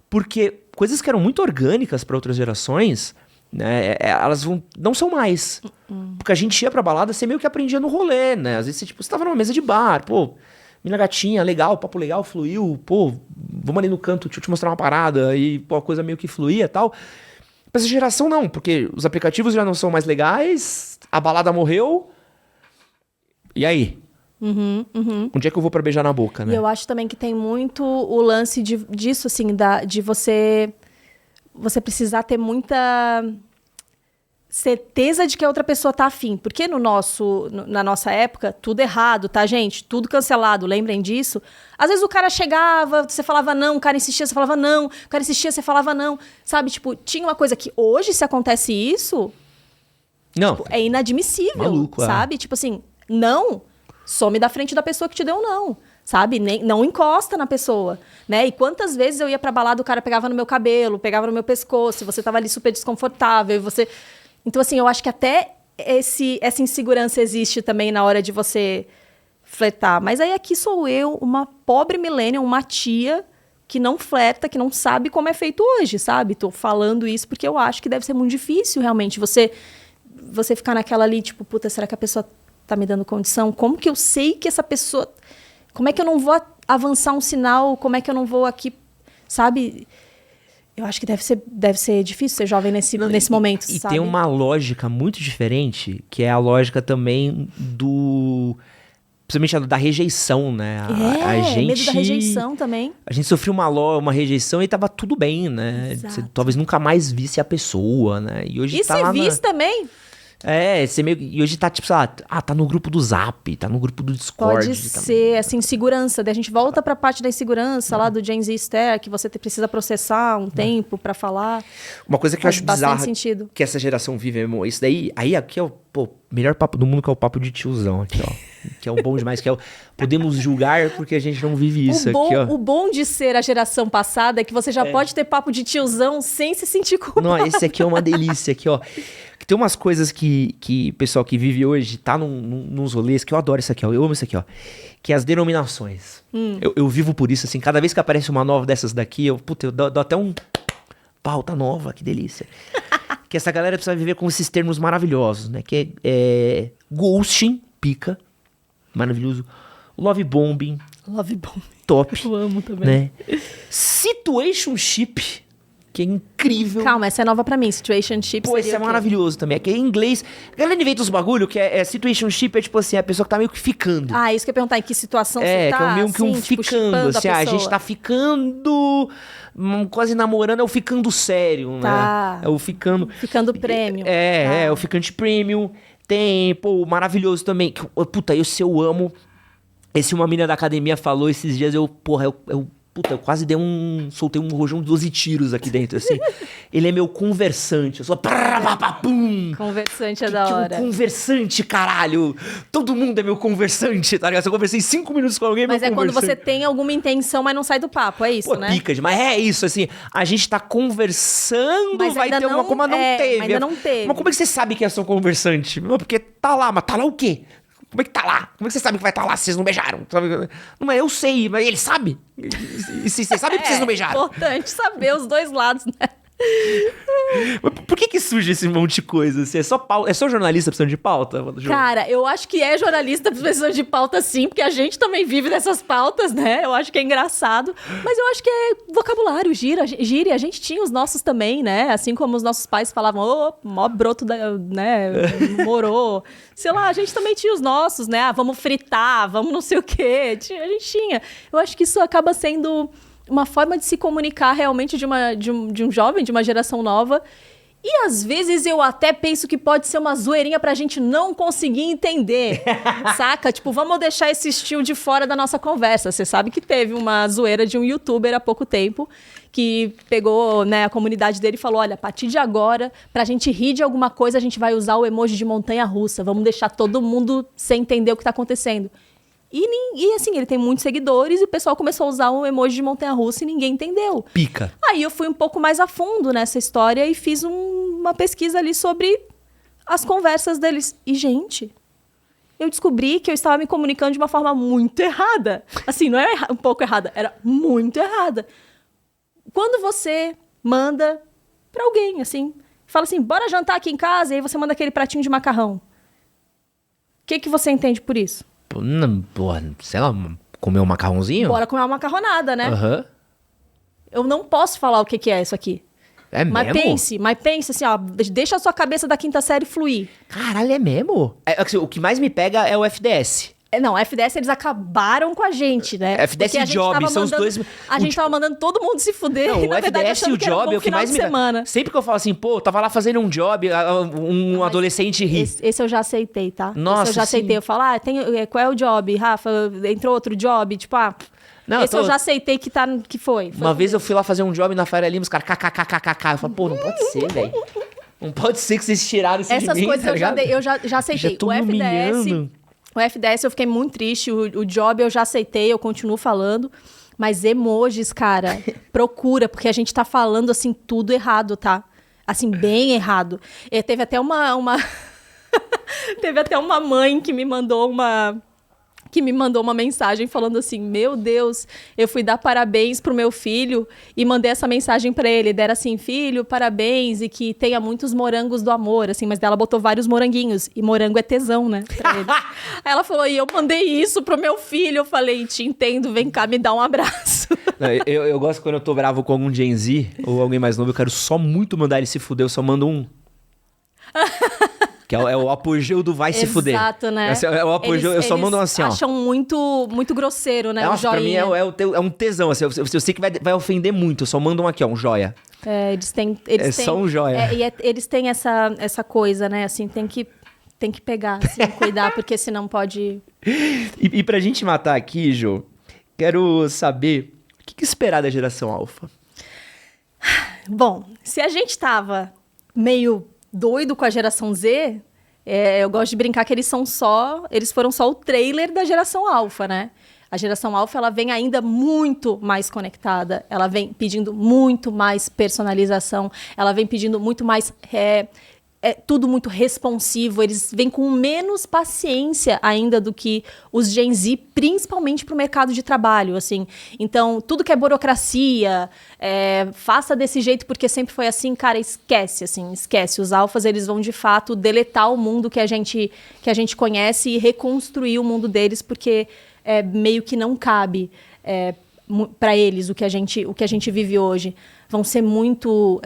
porque coisas que eram muito orgânicas para outras gerações, né, elas não são mais. Porque a gente ia pra balada, você meio que aprendia no rolê, né? Às vezes você tava numa mesa de bar, pô, mina gatinha, legal, papo legal, fluiu, pô, vamos ali no canto, deixa eu te mostrar uma parada, e pô, a coisa meio que fluía e tal. Pra essa geração não, porque os aplicativos já não são mais legais, a balada morreu, e aí? Onde é que eu vou pra beijar na boca, né? E eu acho também que tem muito o lance disso, assim, de você precisar ter muita certeza de que a outra pessoa tá afim. Porque na nossa época, tudo errado, tá, gente? Tudo cancelado, lembrem disso? Às vezes o cara chegava, você falava não, o cara insistia, você falava não, o cara insistia, você falava não. Sabe, tipo, tinha uma coisa que hoje, se acontece isso, Não. é inadmissível, Maluco, sabe? Tipo assim, não, some da frente da pessoa que te deu não, sabe? Não encosta na pessoa, né? E quantas vezes eu ia pra balada, o cara pegava no meu cabelo, pegava no meu pescoço, você tava ali super desconfortável, e você... Então, assim, eu acho que até essa insegurança existe também na hora de você flertar. Mas aí aqui sou eu, uma pobre millennial, uma tia que não flerta, que não sabe como é feito hoje, sabe? Tô falando isso porque eu acho que deve ser muito difícil, realmente, você ficar naquela ali, tipo, puta, será que a pessoa tá me dando condição? Como que eu sei que essa pessoa... Como é que eu não vou avançar um sinal? Como é que eu não vou aqui, sabe? Eu acho que deve ser difícil ser jovem nesse momento, e sabe? tem uma lógica muito diferente, que é a lógica também principalmente da rejeição, né? A gente, medo da rejeição também. A gente sofreu uma rejeição e tava tudo bem, né? Você talvez nunca mais visse a pessoa, né? E hoje tá lá visse também? você meio... E hoje tá tipo, sei lá, tá no grupo do Zap, tá no grupo do Discord. Pode ser, essa insegurança. Daí a gente volta pra parte da insegurança lá do Gen Z Esther, que você precisa processar um tempo pra falar. Uma coisa que eu acho bizarra sentido. que essa geração vive, irmão, isso daí, aí aqui é o melhor papo do mundo, que é o papo de tiozão aqui, ó. Que é o bom demais, que é podemos julgar porque a gente não vive isso aqui, ó. O bom de ser a geração passada é que você já pode ter papo de tiozão sem se sentir culpado. Não, esse aqui é uma delícia, aqui, ó. Tem umas coisas que pessoal que vive hoje tá nos rolês, que eu adoro isso aqui, ó. Eu amo isso aqui, ó. Que é as denominações. Eu vivo por isso, assim. Cada vez que aparece uma nova dessas daqui, eu dou até um... Pauta nova, que delícia. Que essa galera precisa viver com esses termos maravilhosos, né? Que é ghosting, pica, maravilhoso. Love bombing. Love bomb. Top. Eu amo também. Né? Situationship, que é incrível. Calma, essa é nova pra mim. Situationship Pô, esse é maravilhoso também. É que em inglês... A galera inventa uns bagulho que é situationship, é tipo assim, a pessoa que tá meio que ficando. Ah, isso que eu ia perguntar, em que situação você tá? Que é meio que um assim, tipo, ficando, assim, a gente pessoa. tá ficando... quase namorando, é o ficando sério, Tá. né? É o ficando... Ficando premium. É o ficante premium. Tem, pô, maravilhoso também. Puta, esse eu amo. Esse uma menina da academia falou esses dias, puta, eu quase soltei um rojão de 12 tiros aqui dentro, assim. Ele é meu conversante. Eu sou... Pum! Conversante é da hora. Conversante, caralho! Todo mundo é meu conversante, tá ligado? Se eu conversei 5 minutos com alguém, Mas meu é quando conversante. você tem alguma intenção, mas não sai do papo, é isso, Pô, né? pica demais. É isso, assim. A gente tá conversando, Mas vai ainda ter uma... não- Como não é, teve. ainda não teve. Mas como é que você sabe que é seu conversante? Porque tá lá, mas tá lá o quê? Como é que tá lá? Como é que você sabe que vai estar lá se vocês não beijaram? Sabe? Não, mas eu sei, mas ele sabe. E se você sabe que vocês não beijaram? É importante saber os dois lados, né? Mas por que surge esse monte de coisa? Assim, é só jornalista precisando de pauta? Ju? Cara, eu acho que é jornalista precisando de pauta sim, porque a gente também vive dessas pautas, né? Eu acho que é engraçado. Mas eu acho que é vocabulário, gíria. A gente tinha os nossos também, né? Assim como os nossos pais falavam, mó broto, né? Morou. Sei lá, a gente também tinha os nossos, né? Vamos fritar, vamos não sei o quê. A gente tinha. Eu acho que isso acaba sendo uma forma de se comunicar realmente de um jovem, de uma geração nova. E às vezes eu até penso que pode ser uma zoeirinha pra gente não conseguir entender, saca? Tipo, vamos deixar esse estilo de fora da nossa conversa. Você sabe que teve uma zoeira de um youtuber há pouco tempo que pegou, né, a comunidade dele e falou, olha, a partir de agora, pra gente rir de alguma coisa, a gente vai usar o emoji de montanha-russa. Vamos deixar todo mundo sem entender o que tá acontecendo. E assim, ele tem muitos seguidores e o pessoal começou a usar o emoji de montanha-russa e ninguém entendeu. Pica. Aí eu fui um pouco mais a fundo nessa história e fiz uma pesquisa ali sobre as conversas deles. E, gente, eu descobri que eu estava me comunicando de uma forma muito errada. Assim, não é um pouco errada, era muito errada. Quando você manda pra alguém, assim, fala assim, bora jantar aqui em casa, e aí você manda aquele pratinho de macarrão. O que você entende por isso? Porra, sei lá, comer um macarrãozinho? Bora comer uma macarronada, né? Aham. Eu não posso falar o que é isso aqui. É Mas pense assim, ó, deixa a sua cabeça da quinta série fluir. Caralho, é mesmo? Assim, o que mais me pega é o FDS. Não, a FDS eles acabaram com a gente, né? FDS e Job são os dois... A gente tava mandando todo mundo se fuder. Não, o na verdade, FDS e o Job é o que mais me... semana. Sempre que eu falo assim, pô, tava lá fazendo um job, um adolescente ri. Esse eu já aceitei, tá? Nossa, esse eu já aceitei. sim. Eu falo, qual é o job, Rafa? Entrou outro job? Tipo, Não, esse eu já aceitei que foi. Uma vez eu fui lá fazer um job na Faria Lima, os caras kkkk. Eu falei, pô, não pode ser, velho. Não pode ser que vocês tiraram isso Essas de mim, coisas tá ligado? eu já aceitei. Já tô me humilhando. O FDS eu fiquei muito triste, o job eu já aceitei, eu continuo falando. Mas emojis, cara, procura, porque a gente tá falando, assim, tudo errado, tá? Assim, bem errado. Teve até Teve até uma mãe que me mandou uma mensagem falando assim, meu Deus, eu fui dar parabéns pro meu filho e mandei essa mensagem pra ele, dera assim, filho, parabéns e que tenha muitos morangos do amor, assim, mas dela botou vários moranguinhos e morango é tesão, né, pra ele. Aí ela falou, e eu mandei isso pro meu filho, eu falei, te entendo, vem cá, me dá um abraço. Não, eu gosto quando eu tô bravo com algum Gen Z ou alguém mais novo, eu quero só muito mandar ele se fuder, eu só mando um... Que é o apogeu do vai se fuder. Exato, né? É o apogeu, eu só mando um assim, ó. Acham muito grosseiro, né? Nossa, o pra mim joinha. é um tesão, assim, eu sei que vai ofender muito, eu só mando um aqui, ó, um joia. Eles têm... Só um joia. Eles têm essa coisa, né? Assim, tem que pegar, assim, cuidar, porque senão pode... E pra gente matar aqui, Jô, quero saber o que esperar da geração alfa. Bom, se a gente tava meio doido com a geração Z, eu gosto de brincar que eles foram só o trailer da geração alfa, né? A geração alfa, ela vem ainda muito mais conectada, ela vem pedindo muito mais personalização, ela vem pedindo muito mais... tudo muito responsivo, eles vêm com menos paciência ainda do que os Gen Z, principalmente para o mercado de trabalho, assim. Então, tudo que é burocracia, faça desse jeito porque sempre foi assim, cara, esquece. Os alfas, eles vão de fato deletar o mundo que a gente conhece e reconstruir o mundo deles porque meio que não cabe. para eles o que a gente vive hoje, vão ser muito,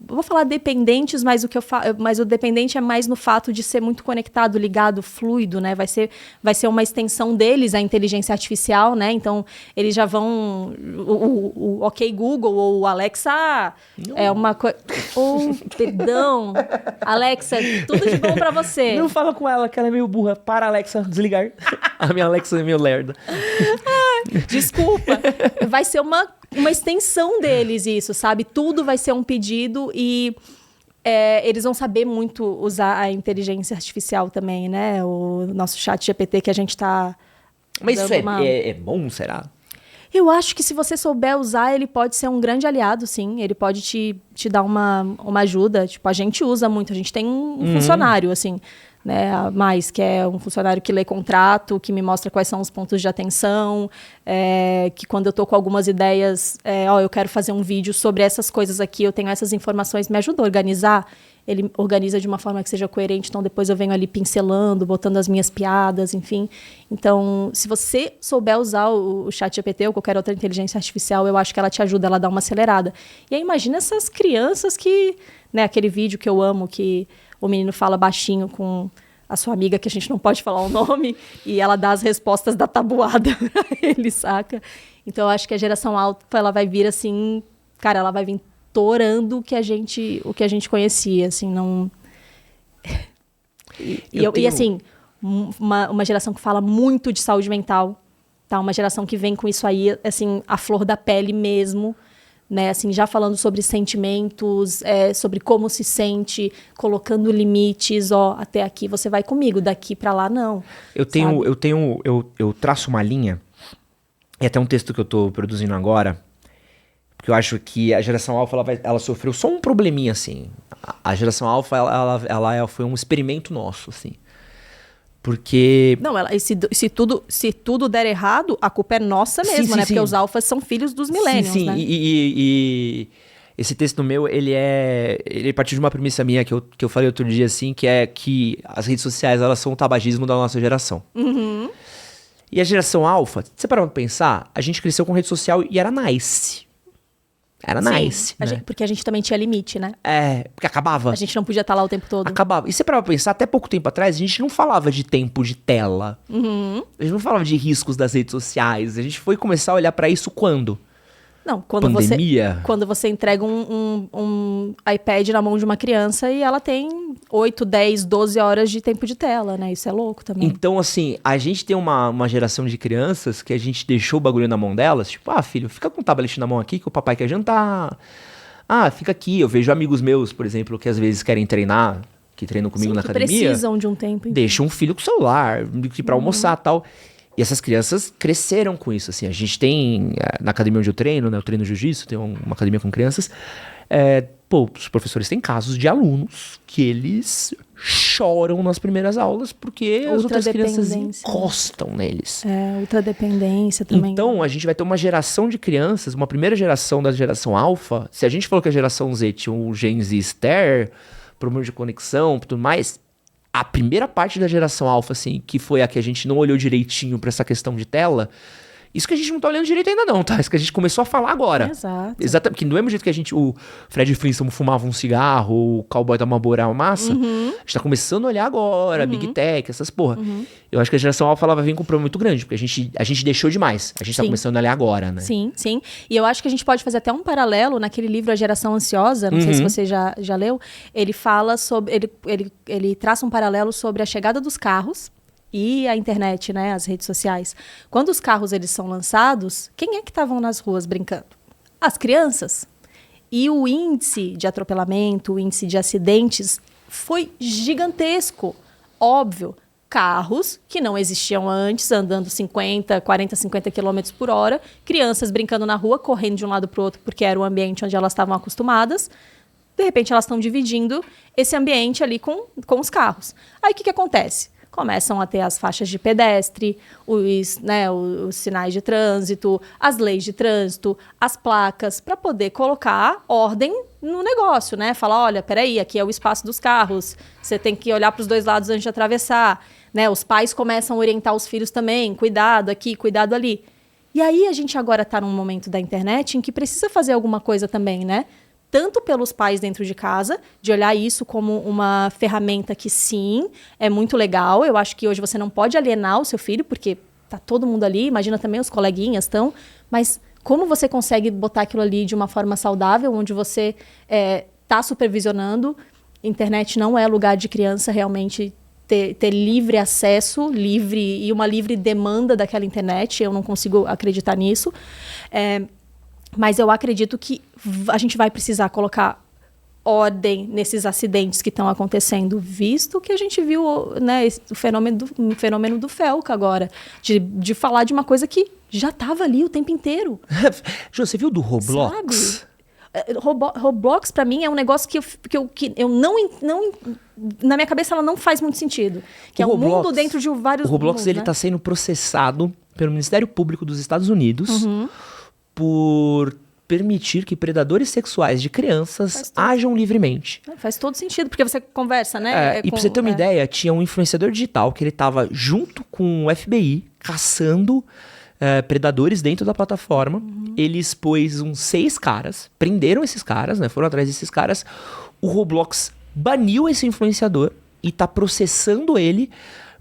vou falar dependentes, mas o dependente é mais no fato de ser muito conectado, ligado, fluido, né? Vai ser uma extensão deles, a inteligência artificial, né? Então, eles já vão, o OK Google ou o Alexa é uma coisa... perdão, Alexa, tudo de bom pra você. Não fala com ela, que ela é meio burra. Para, Alexa, desligar. A minha Alexa é meio lerda. Desculpa. Vai ser uma extensão deles isso, sabe? Tudo vai ser um pedido e eles vão saber muito usar a inteligência artificial também, né? O nosso chat GPT que a gente tá... Mas isso é bom, será? Eu acho que se você souber usar, ele pode ser um grande aliado, sim. Ele pode te dar uma ajuda. Tipo, a gente usa muito. A gente tem um funcionário, assim... Né, que é um funcionário que lê contrato, que me mostra quais são os pontos de atenção, que quando eu tô com algumas ideias, eu quero fazer um vídeo sobre essas coisas aqui, eu tenho essas informações, me ajuda a organizar. Ele organiza de uma forma que seja coerente, então depois eu venho ali pincelando, botando as minhas piadas, enfim. Então, se você souber usar o ChatGPT ou qualquer outra inteligência artificial, eu acho que ela te ajuda, ela dá uma acelerada. E aí imagina essas crianças que, né, aquele vídeo que eu amo, que o menino fala baixinho com a sua amiga, que a gente não pode falar o nome, e ela dá as respostas da tabuada pra ele, saca? Então, eu acho que a geração alta, ela vai vir assim... Cara, ela vai vir torando o que a gente conhecia, assim, não... E assim, uma geração que fala muito de saúde mental, tá? Uma geração que vem com isso aí, assim, a flor da pele mesmo... Né, assim, já falando sobre sentimentos, sobre como se sente, colocando limites, até aqui você vai comigo, daqui pra lá não. Eu traço uma linha, e até um texto que eu tô produzindo agora, porque eu acho que a geração alfa, ela sofreu só um probleminha, assim. A geração alfa, ela foi um experimento nosso, assim. Porque... Não, se tudo der errado, a culpa é nossa mesmo, né? Sim. Porque os alfas são filhos dos millennials, né? E esse texto meu, ele partiu de uma premissa minha que eu falei outro dia, assim, que é que as redes sociais, elas são o tabagismo da nossa geração. Uhum. E a geração alfa, você parou pra pensar, a gente cresceu com rede social e era nice. Era nice, né? Porque a gente também tinha limite, né? Porque acabava. A gente não podia estar lá o tempo todo. Acabava. E você parava pra pensar, até pouco tempo atrás, a gente não falava de tempo de tela. Uhum. A gente não falava de riscos das redes sociais. A gente foi começar a olhar pra isso quando? Não, Pandemia. Quando você entrega um iPad na mão de uma criança e ela tem 8, 10, 12 horas de tempo de tela, né? Isso é louco também. Então, assim, a gente tem uma geração de crianças que a gente deixou o bagulho na mão delas. Tipo, filho, fica com o tablet na mão aqui que o papai quer jantar. Fica aqui. Eu vejo amigos meus, por exemplo, que às vezes querem treinar, que treinam comigo na academia. Precisam de um tempo. Deixam um filho com o celular, pra almoçar e tal. E essas crianças cresceram com isso, assim. A gente tem, na academia onde eu treino, né? Eu treino jiu-jitsu, tem uma academia com crianças. Os professores têm casos de alunos que eles choram nas primeiras aulas porque as outras crianças encostam neles. Ultradependência também. Então, a gente vai ter uma geração de crianças, uma primeira geração da geração alfa. Se a gente falou que a geração Z tinha o Gen Z Star, problema de conexão e tudo mais... A primeira parte da geração alfa, assim, que foi a que a gente não olhou direitinho pra essa questão de tela, isso que a gente não tá olhando direito ainda não, tá? Isso que a gente começou a falar agora. Exato. Porque do mesmo jeito que o Fred Flintstone fumava um cigarro, o Cowboy da Marlboro uma massa, a gente tá começando a olhar agora, Big Tech, essas porra. Eu acho que a geração alfa, ela vai vir com um problema muito grande, porque a gente deixou demais. A gente tá começando a olhar agora, né? Sim. E eu acho que a gente pode fazer até um paralelo naquele livro A Geração Ansiosa, não sei se você já leu, ele fala sobre, ele traça um paralelo sobre a chegada dos carros, e a internet, né, as redes sociais. Quando os carros eles são lançados, quem é que estavam nas ruas brincando? As crianças. E o índice de atropelamento, o índice de acidentes foi gigantesco. Óbvio, carros que não existiam antes, andando 40, 50 quilômetros por hora, crianças brincando na rua, correndo de um lado para o outro, porque era o ambiente onde elas estavam acostumadas. De repente, elas estão dividindo esse ambiente ali com os carros. Aí, o que acontece? Começam a ter as faixas de pedestre, os sinais de trânsito, as leis de trânsito, as placas, para poder colocar ordem no negócio, né? Falar, olha, peraí, aqui é o espaço dos carros, você tem que olhar para os dois lados antes de atravessar, né? Os pais começam a orientar os filhos também, cuidado aqui, cuidado ali. E aí a gente agora está num momento da internet em que precisa fazer alguma coisa também, né? Tanto pelos pais dentro de casa, de olhar isso como uma ferramenta que sim, é muito legal. Eu acho que hoje você não pode alienar o seu filho, porque tá todo mundo ali, imagina também os coleguinhas estão, mas como você consegue botar aquilo ali de uma forma saudável, onde você tá supervisionando? Internet não é lugar de criança realmente ter livre acesso, e uma livre demanda daquela internet. Eu não consigo acreditar nisso. Mas eu acredito que a gente vai precisar colocar ordem nesses acidentes que estão acontecendo, visto que a gente viu, né, o fenômeno do Felca agora, de falar de uma coisa que já estava ali o tempo inteiro. Jô, você viu do Roblox? Sabe? Roblox, pra mim, é um negócio que eu não... Na minha cabeça, ela não faz muito sentido. Que é um mundo dentro de vários mundos. O Roblox, ele né? tá sendo processado pelo Ministério Público dos Estados Unidos por permitir que predadores sexuais de crianças ajam livremente. Faz todo sentido, porque você conversa, né? E pra você ter uma ideia, tinha um influenciador digital que ele tava junto com o FBI caçando predadores dentro da plataforma. Ele expôs uns 6 caras, prenderam esses caras, né? Foram atrás desses caras. O Roblox baniu esse influenciador e tá processando ele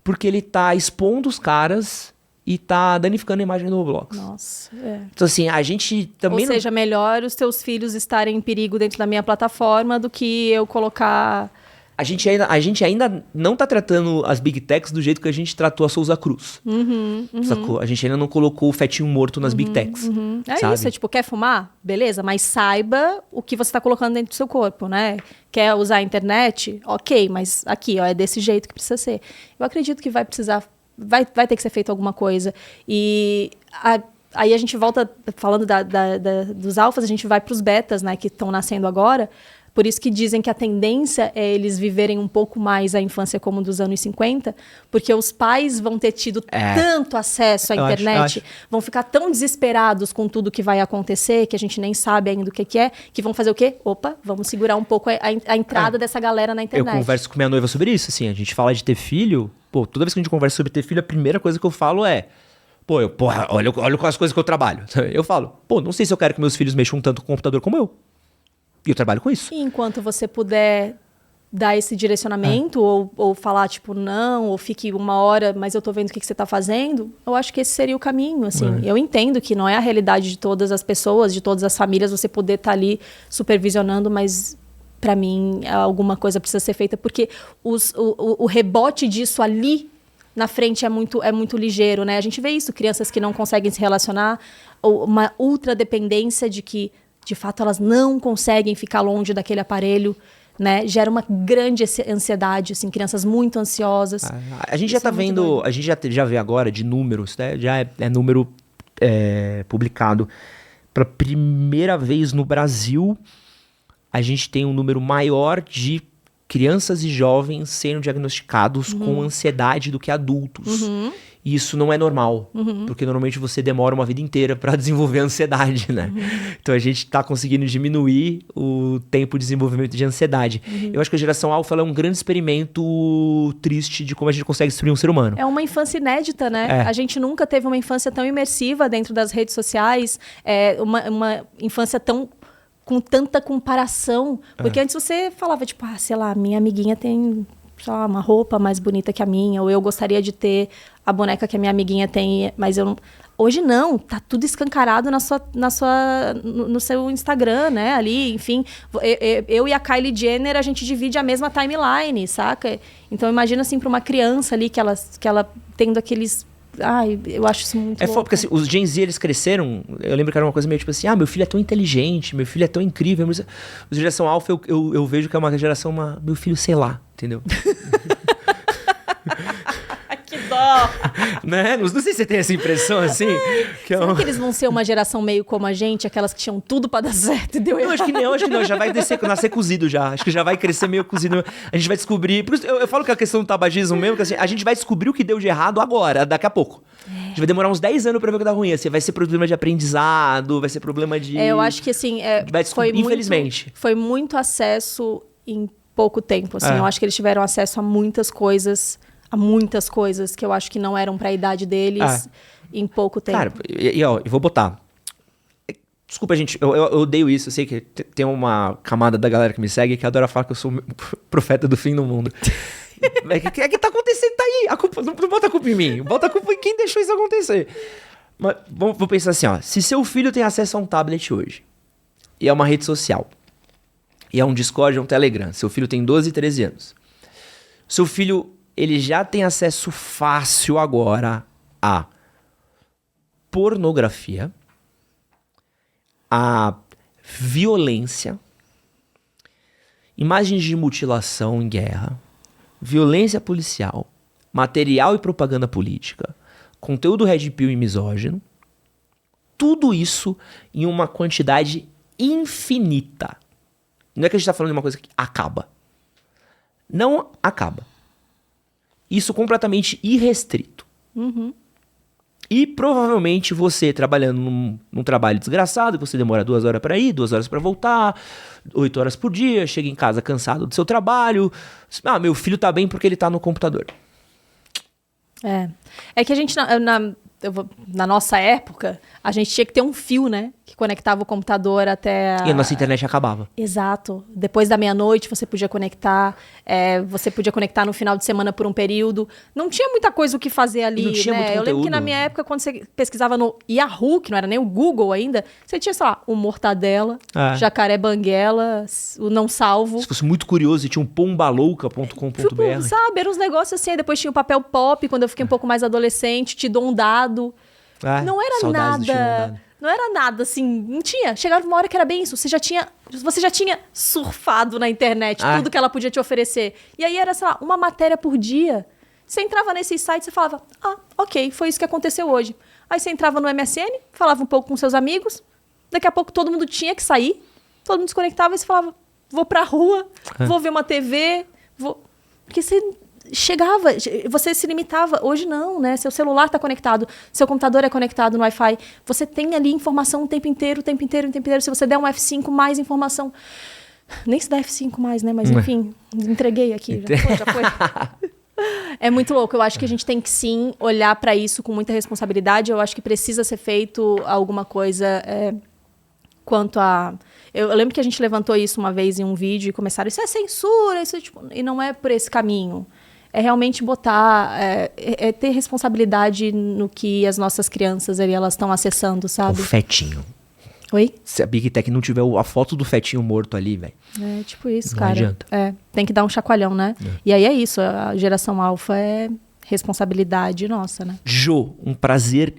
porque ele tá expondo os caras e tá danificando a imagem do Roblox. Nossa, Então, assim, a gente também... Ou seja, melhor os teus filhos estarem em perigo dentro da minha plataforma do que eu colocar... A gente ainda não tá tratando as Big Techs do jeito que a gente tratou a Souza Cruz. Sacou? A gente ainda não colocou o fetinho morto nas Big Techs. É isso, tipo, quer fumar? Beleza, mas saiba o que você tá colocando dentro do seu corpo, né? Quer usar a internet? Ok, mas aqui, ó, é desse jeito que precisa ser. Eu acredito que vai precisar... Vai ter que ser feito alguma coisa. E aí a gente volta, falando dos alfas, a gente vai para os betas, né, que estão nascendo agora. Por isso que dizem que a tendência é eles viverem um pouco mais a infância como dos anos 50, porque os pais vão ter tido tanto acesso à internet, vão ficar tão desesperados com tudo que vai acontecer, que a gente nem sabe ainda o que é, que vão fazer o quê? Opa, vamos segurar um pouco a entrada dessa galera na internet. Eu converso com minha noiva sobre isso, assim, a gente fala de ter filho, toda vez que a gente conversa sobre ter filho, a primeira coisa que eu falo é, olha com as coisas que eu trabalho. Eu falo, não sei se eu quero que meus filhos mexam tanto com o computador como eu. E eu trabalho com isso. E enquanto você puder dar esse direcionamento, ou falar, tipo, não, ou fique uma hora, mas eu tô vendo o que você tá fazendo, eu acho que esse seria o caminho, assim. Eu entendo que não é a realidade de todas as pessoas, de todas as famílias, você poder estar ali supervisionando, mas para mim alguma coisa precisa ser feita, porque o rebote disso ali na frente é muito ligeiro, né? A gente vê isso, crianças que não conseguem se relacionar, ou uma ultradependência de que de fato elas não conseguem ficar longe daquele aparelho, né? Gera uma grande ansiedade, assim, crianças muito ansiosas. A gente já tá vendo, a gente já vê agora de números, né? Já é número publicado. Pela primeira vez no Brasil, a gente tem um número maior de crianças e jovens sendo diagnosticados com ansiedade do que adultos. E isso não é normal, porque normalmente você demora uma vida inteira para desenvolver ansiedade, né? Então a gente tá conseguindo diminuir o tempo de desenvolvimento de ansiedade. Eu acho que a geração alfa ela é um grande experimento triste de como a gente consegue destruir um ser humano. É uma infância inédita, né? A gente nunca teve uma infância tão imersiva dentro das redes sociais, uma infância com tanta comparação. Porque antes você falava, tipo, sei lá, minha amiguinha tem, sei lá, uma roupa mais bonita que a minha, ou eu gostaria de ter a boneca que a minha amiguinha tem, mas eu não... Hoje não, tá tudo escancarado no seu Instagram, né? Ali, enfim, eu e a Kylie Jenner, a gente divide a mesma timeline, saca? Então imagina assim, para uma criança ali, que ela tendo aqueles... eu acho isso muito louco. Porque assim, os Gen Z, eles cresceram, eu lembro que era uma coisa meio tipo assim, meu filho é tão inteligente, meu filho é tão incrível. Mas a geração alfa, eu vejo que é uma geração, meu filho, sei lá, entendeu? Que dó! Né? Não sei se você tem essa impressão, assim. Será que eles vão ser uma geração meio como a gente, aquelas que tinham tudo pra dar certo e deu errado? Acho que não, já vai nascer cozido já. Acho que já vai crescer meio cozido. A gente vai descobrir... Por isso eu falo que a questão do tabagismo mesmo, que assim, a gente vai descobrir o que deu de errado agora, daqui a pouco. A gente vai demorar uns 10 anos pra ver o que dá ruim. Assim, vai ser problema de aprendizado, vai ser problema de... eu acho que assim... infelizmente. Foi muito acesso em pouco tempo, assim. Eu acho que eles tiveram acesso a muitas coisas que eu acho que não eram para a idade deles. em pouco tempo. Cara, ó, eu vou botar. Desculpa, gente, eu odeio isso. Eu sei que tem uma camada da galera que me segue que adora falar que eu sou o profeta do fim do mundo. O que tá acontecendo? Tá aí. A culpa, não bota a culpa em mim. Bota a culpa em quem deixou isso acontecer. Mas vou pensar assim, ó. Se seu filho tem acesso a um tablet hoje, e é uma rede social, e é um Discord, é um Telegram, seu filho tem 12, 13 anos. Seu filho, ele já tem acesso fácil agora a pornografia, a violência, imagens de mutilação em guerra, violência policial, material e propaganda política, conteúdo red pill e misógino, tudo isso em uma quantidade infinita. Não é que a gente está falando de uma coisa que acaba. Não acaba. Isso completamente irrestrito. Uhum. E provavelmente você trabalhando num trabalho desgraçado, você demora 2 horas para ir, 2 horas para voltar, 8 horas por dia, chega em casa cansado do seu trabalho. Meu filho tá bem porque ele tá no computador. É que a gente, na nossa época, a gente tinha que ter um fio, né? Que conectava o computador até... E a nossa internet acabava. Exato. Depois da meia-noite você podia conectar. Você podia conectar no final de semana por um período. Não tinha muita coisa o que fazer ali, não tinha né? muito Eu lembro que na minha época, quando você pesquisava no Yahoo, que não era nem o Google ainda, você tinha, sei lá, o Mortadela, Jacaré Banguela, o Não Salvo. Se fosse muito curioso, tinha um pombalouca.com.br. Sabe, eram uns negócios assim. Aí depois tinha o Papel Pop, quando eu fiquei um pouco mais adolescente, Te Dou um Dado. Não era nada... Não era nada, assim, não tinha. Chegava uma hora que era bem isso. Você já tinha surfado na internet tudo que ela podia te oferecer. E aí era, sei lá, uma matéria por dia. Você entrava nesses sites e falava, ok, foi isso que aconteceu hoje. Aí você entrava no MSN, falava um pouco com seus amigos. Daqui a pouco todo mundo tinha que sair. Todo mundo desconectava e você falava, vou pra rua, vou ver uma TV, vou... Porque você... chegava, você se limitava. Hoje não, né? Seu celular está conectado, seu computador é conectado no Wi-Fi. Você tem ali informação o tempo inteiro. Se você der um F5, mais informação. Nem se dá F5 mais, né? Mas enfim, entreguei aqui. Já foi. É muito louco. Eu acho que a gente tem que sim olhar para isso com muita responsabilidade. Eu acho que precisa ser feito alguma coisa quanto a... Eu lembro que a gente levantou isso uma vez em um vídeo e começaram, isso é censura, isso tipo... E não é por esse caminho. É realmente botar, ter responsabilidade no que as nossas crianças ali, elas estão acessando, sabe? O fetinho. Oi? Se a Big Tech não tiver a foto do fetinho morto ali, velho. É tipo isso, não cara. Adianta. Tem que dar um chacoalhão, né? E aí é isso, a geração alfa é responsabilidade nossa, né? Jo, um prazer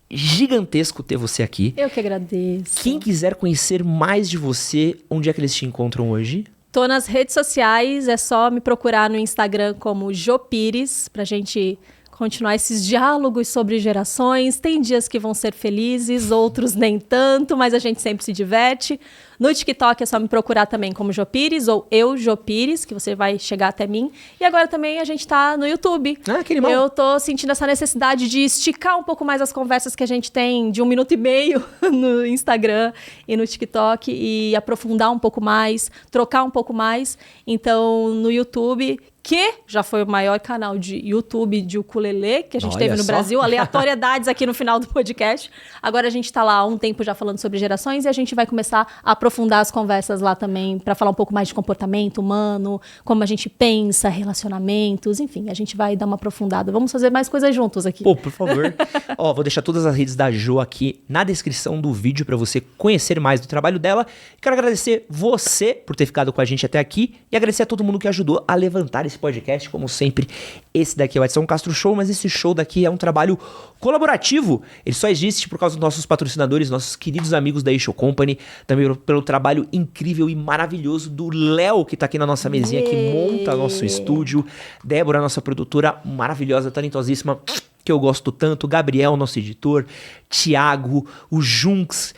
gigantesco ter você aqui. Eu que agradeço. Quem quiser conhecer mais de você, onde é que eles te encontram hoje? Tô nas redes sociais, é só me procurar no Instagram como Jo Pires, pra gente continuar esses diálogos sobre gerações. Tem dias que vão ser felizes, outros nem tanto, mas a gente sempre se diverte. No TikTok é só me procurar também como Jo Pires ou eu, Jo Pires, que você vai chegar até mim. E agora também a gente tá no YouTube. Que animal. Eu tô sentindo essa necessidade de esticar um pouco mais as conversas que a gente tem de 1 minuto e meio no Instagram e no TikTok e aprofundar um pouco mais, trocar um pouco mais. Então, no YouTube, que já foi o maior canal de YouTube de ukulele que a gente teve no Brasil, aleatoriedades aqui no final do podcast. Agora a gente tá lá há um tempo já falando sobre gerações e a gente vai começar a aprofundar as conversas lá também para falar um pouco mais de comportamento humano, como a gente pensa, relacionamentos, enfim, a gente vai dar uma aprofundada. Vamos fazer mais coisas juntos aqui. Pô, por favor. Vou deixar todas as redes da Jo aqui na descrição do vídeo para você conhecer mais do trabalho dela. Quero agradecer você por ter ficado com a gente até aqui e agradecer a todo mundo que ajudou a levantar esse podcast. Como sempre, esse daqui é o Edson Castro Show, mas esse show daqui é um trabalho colaborativo. Ele só existe por causa dos nossos patrocinadores, nossos queridos amigos da A-Show Company, também pelo trabalho incrível e maravilhoso do Léo, que tá aqui na nossa mesinha, que monta nosso estúdio, Débora, nossa produtora maravilhosa, talentosíssima, que eu gosto tanto, Gabriel, nosso editor, Thiago, o Junks,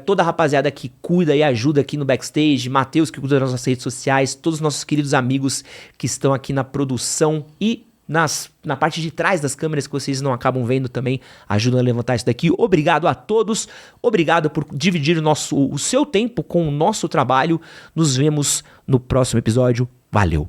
toda a rapaziada que cuida e ajuda aqui no backstage, Matheus, que cuida das nossas redes sociais, todos os nossos queridos amigos que estão aqui na produção e na parte de trás das câmeras que vocês não acabam vendo também, ajudam a levantar isso daqui. Obrigado a todos, obrigado por dividir o seu tempo com o nosso trabalho. Nos vemos no próximo episódio. Valeu!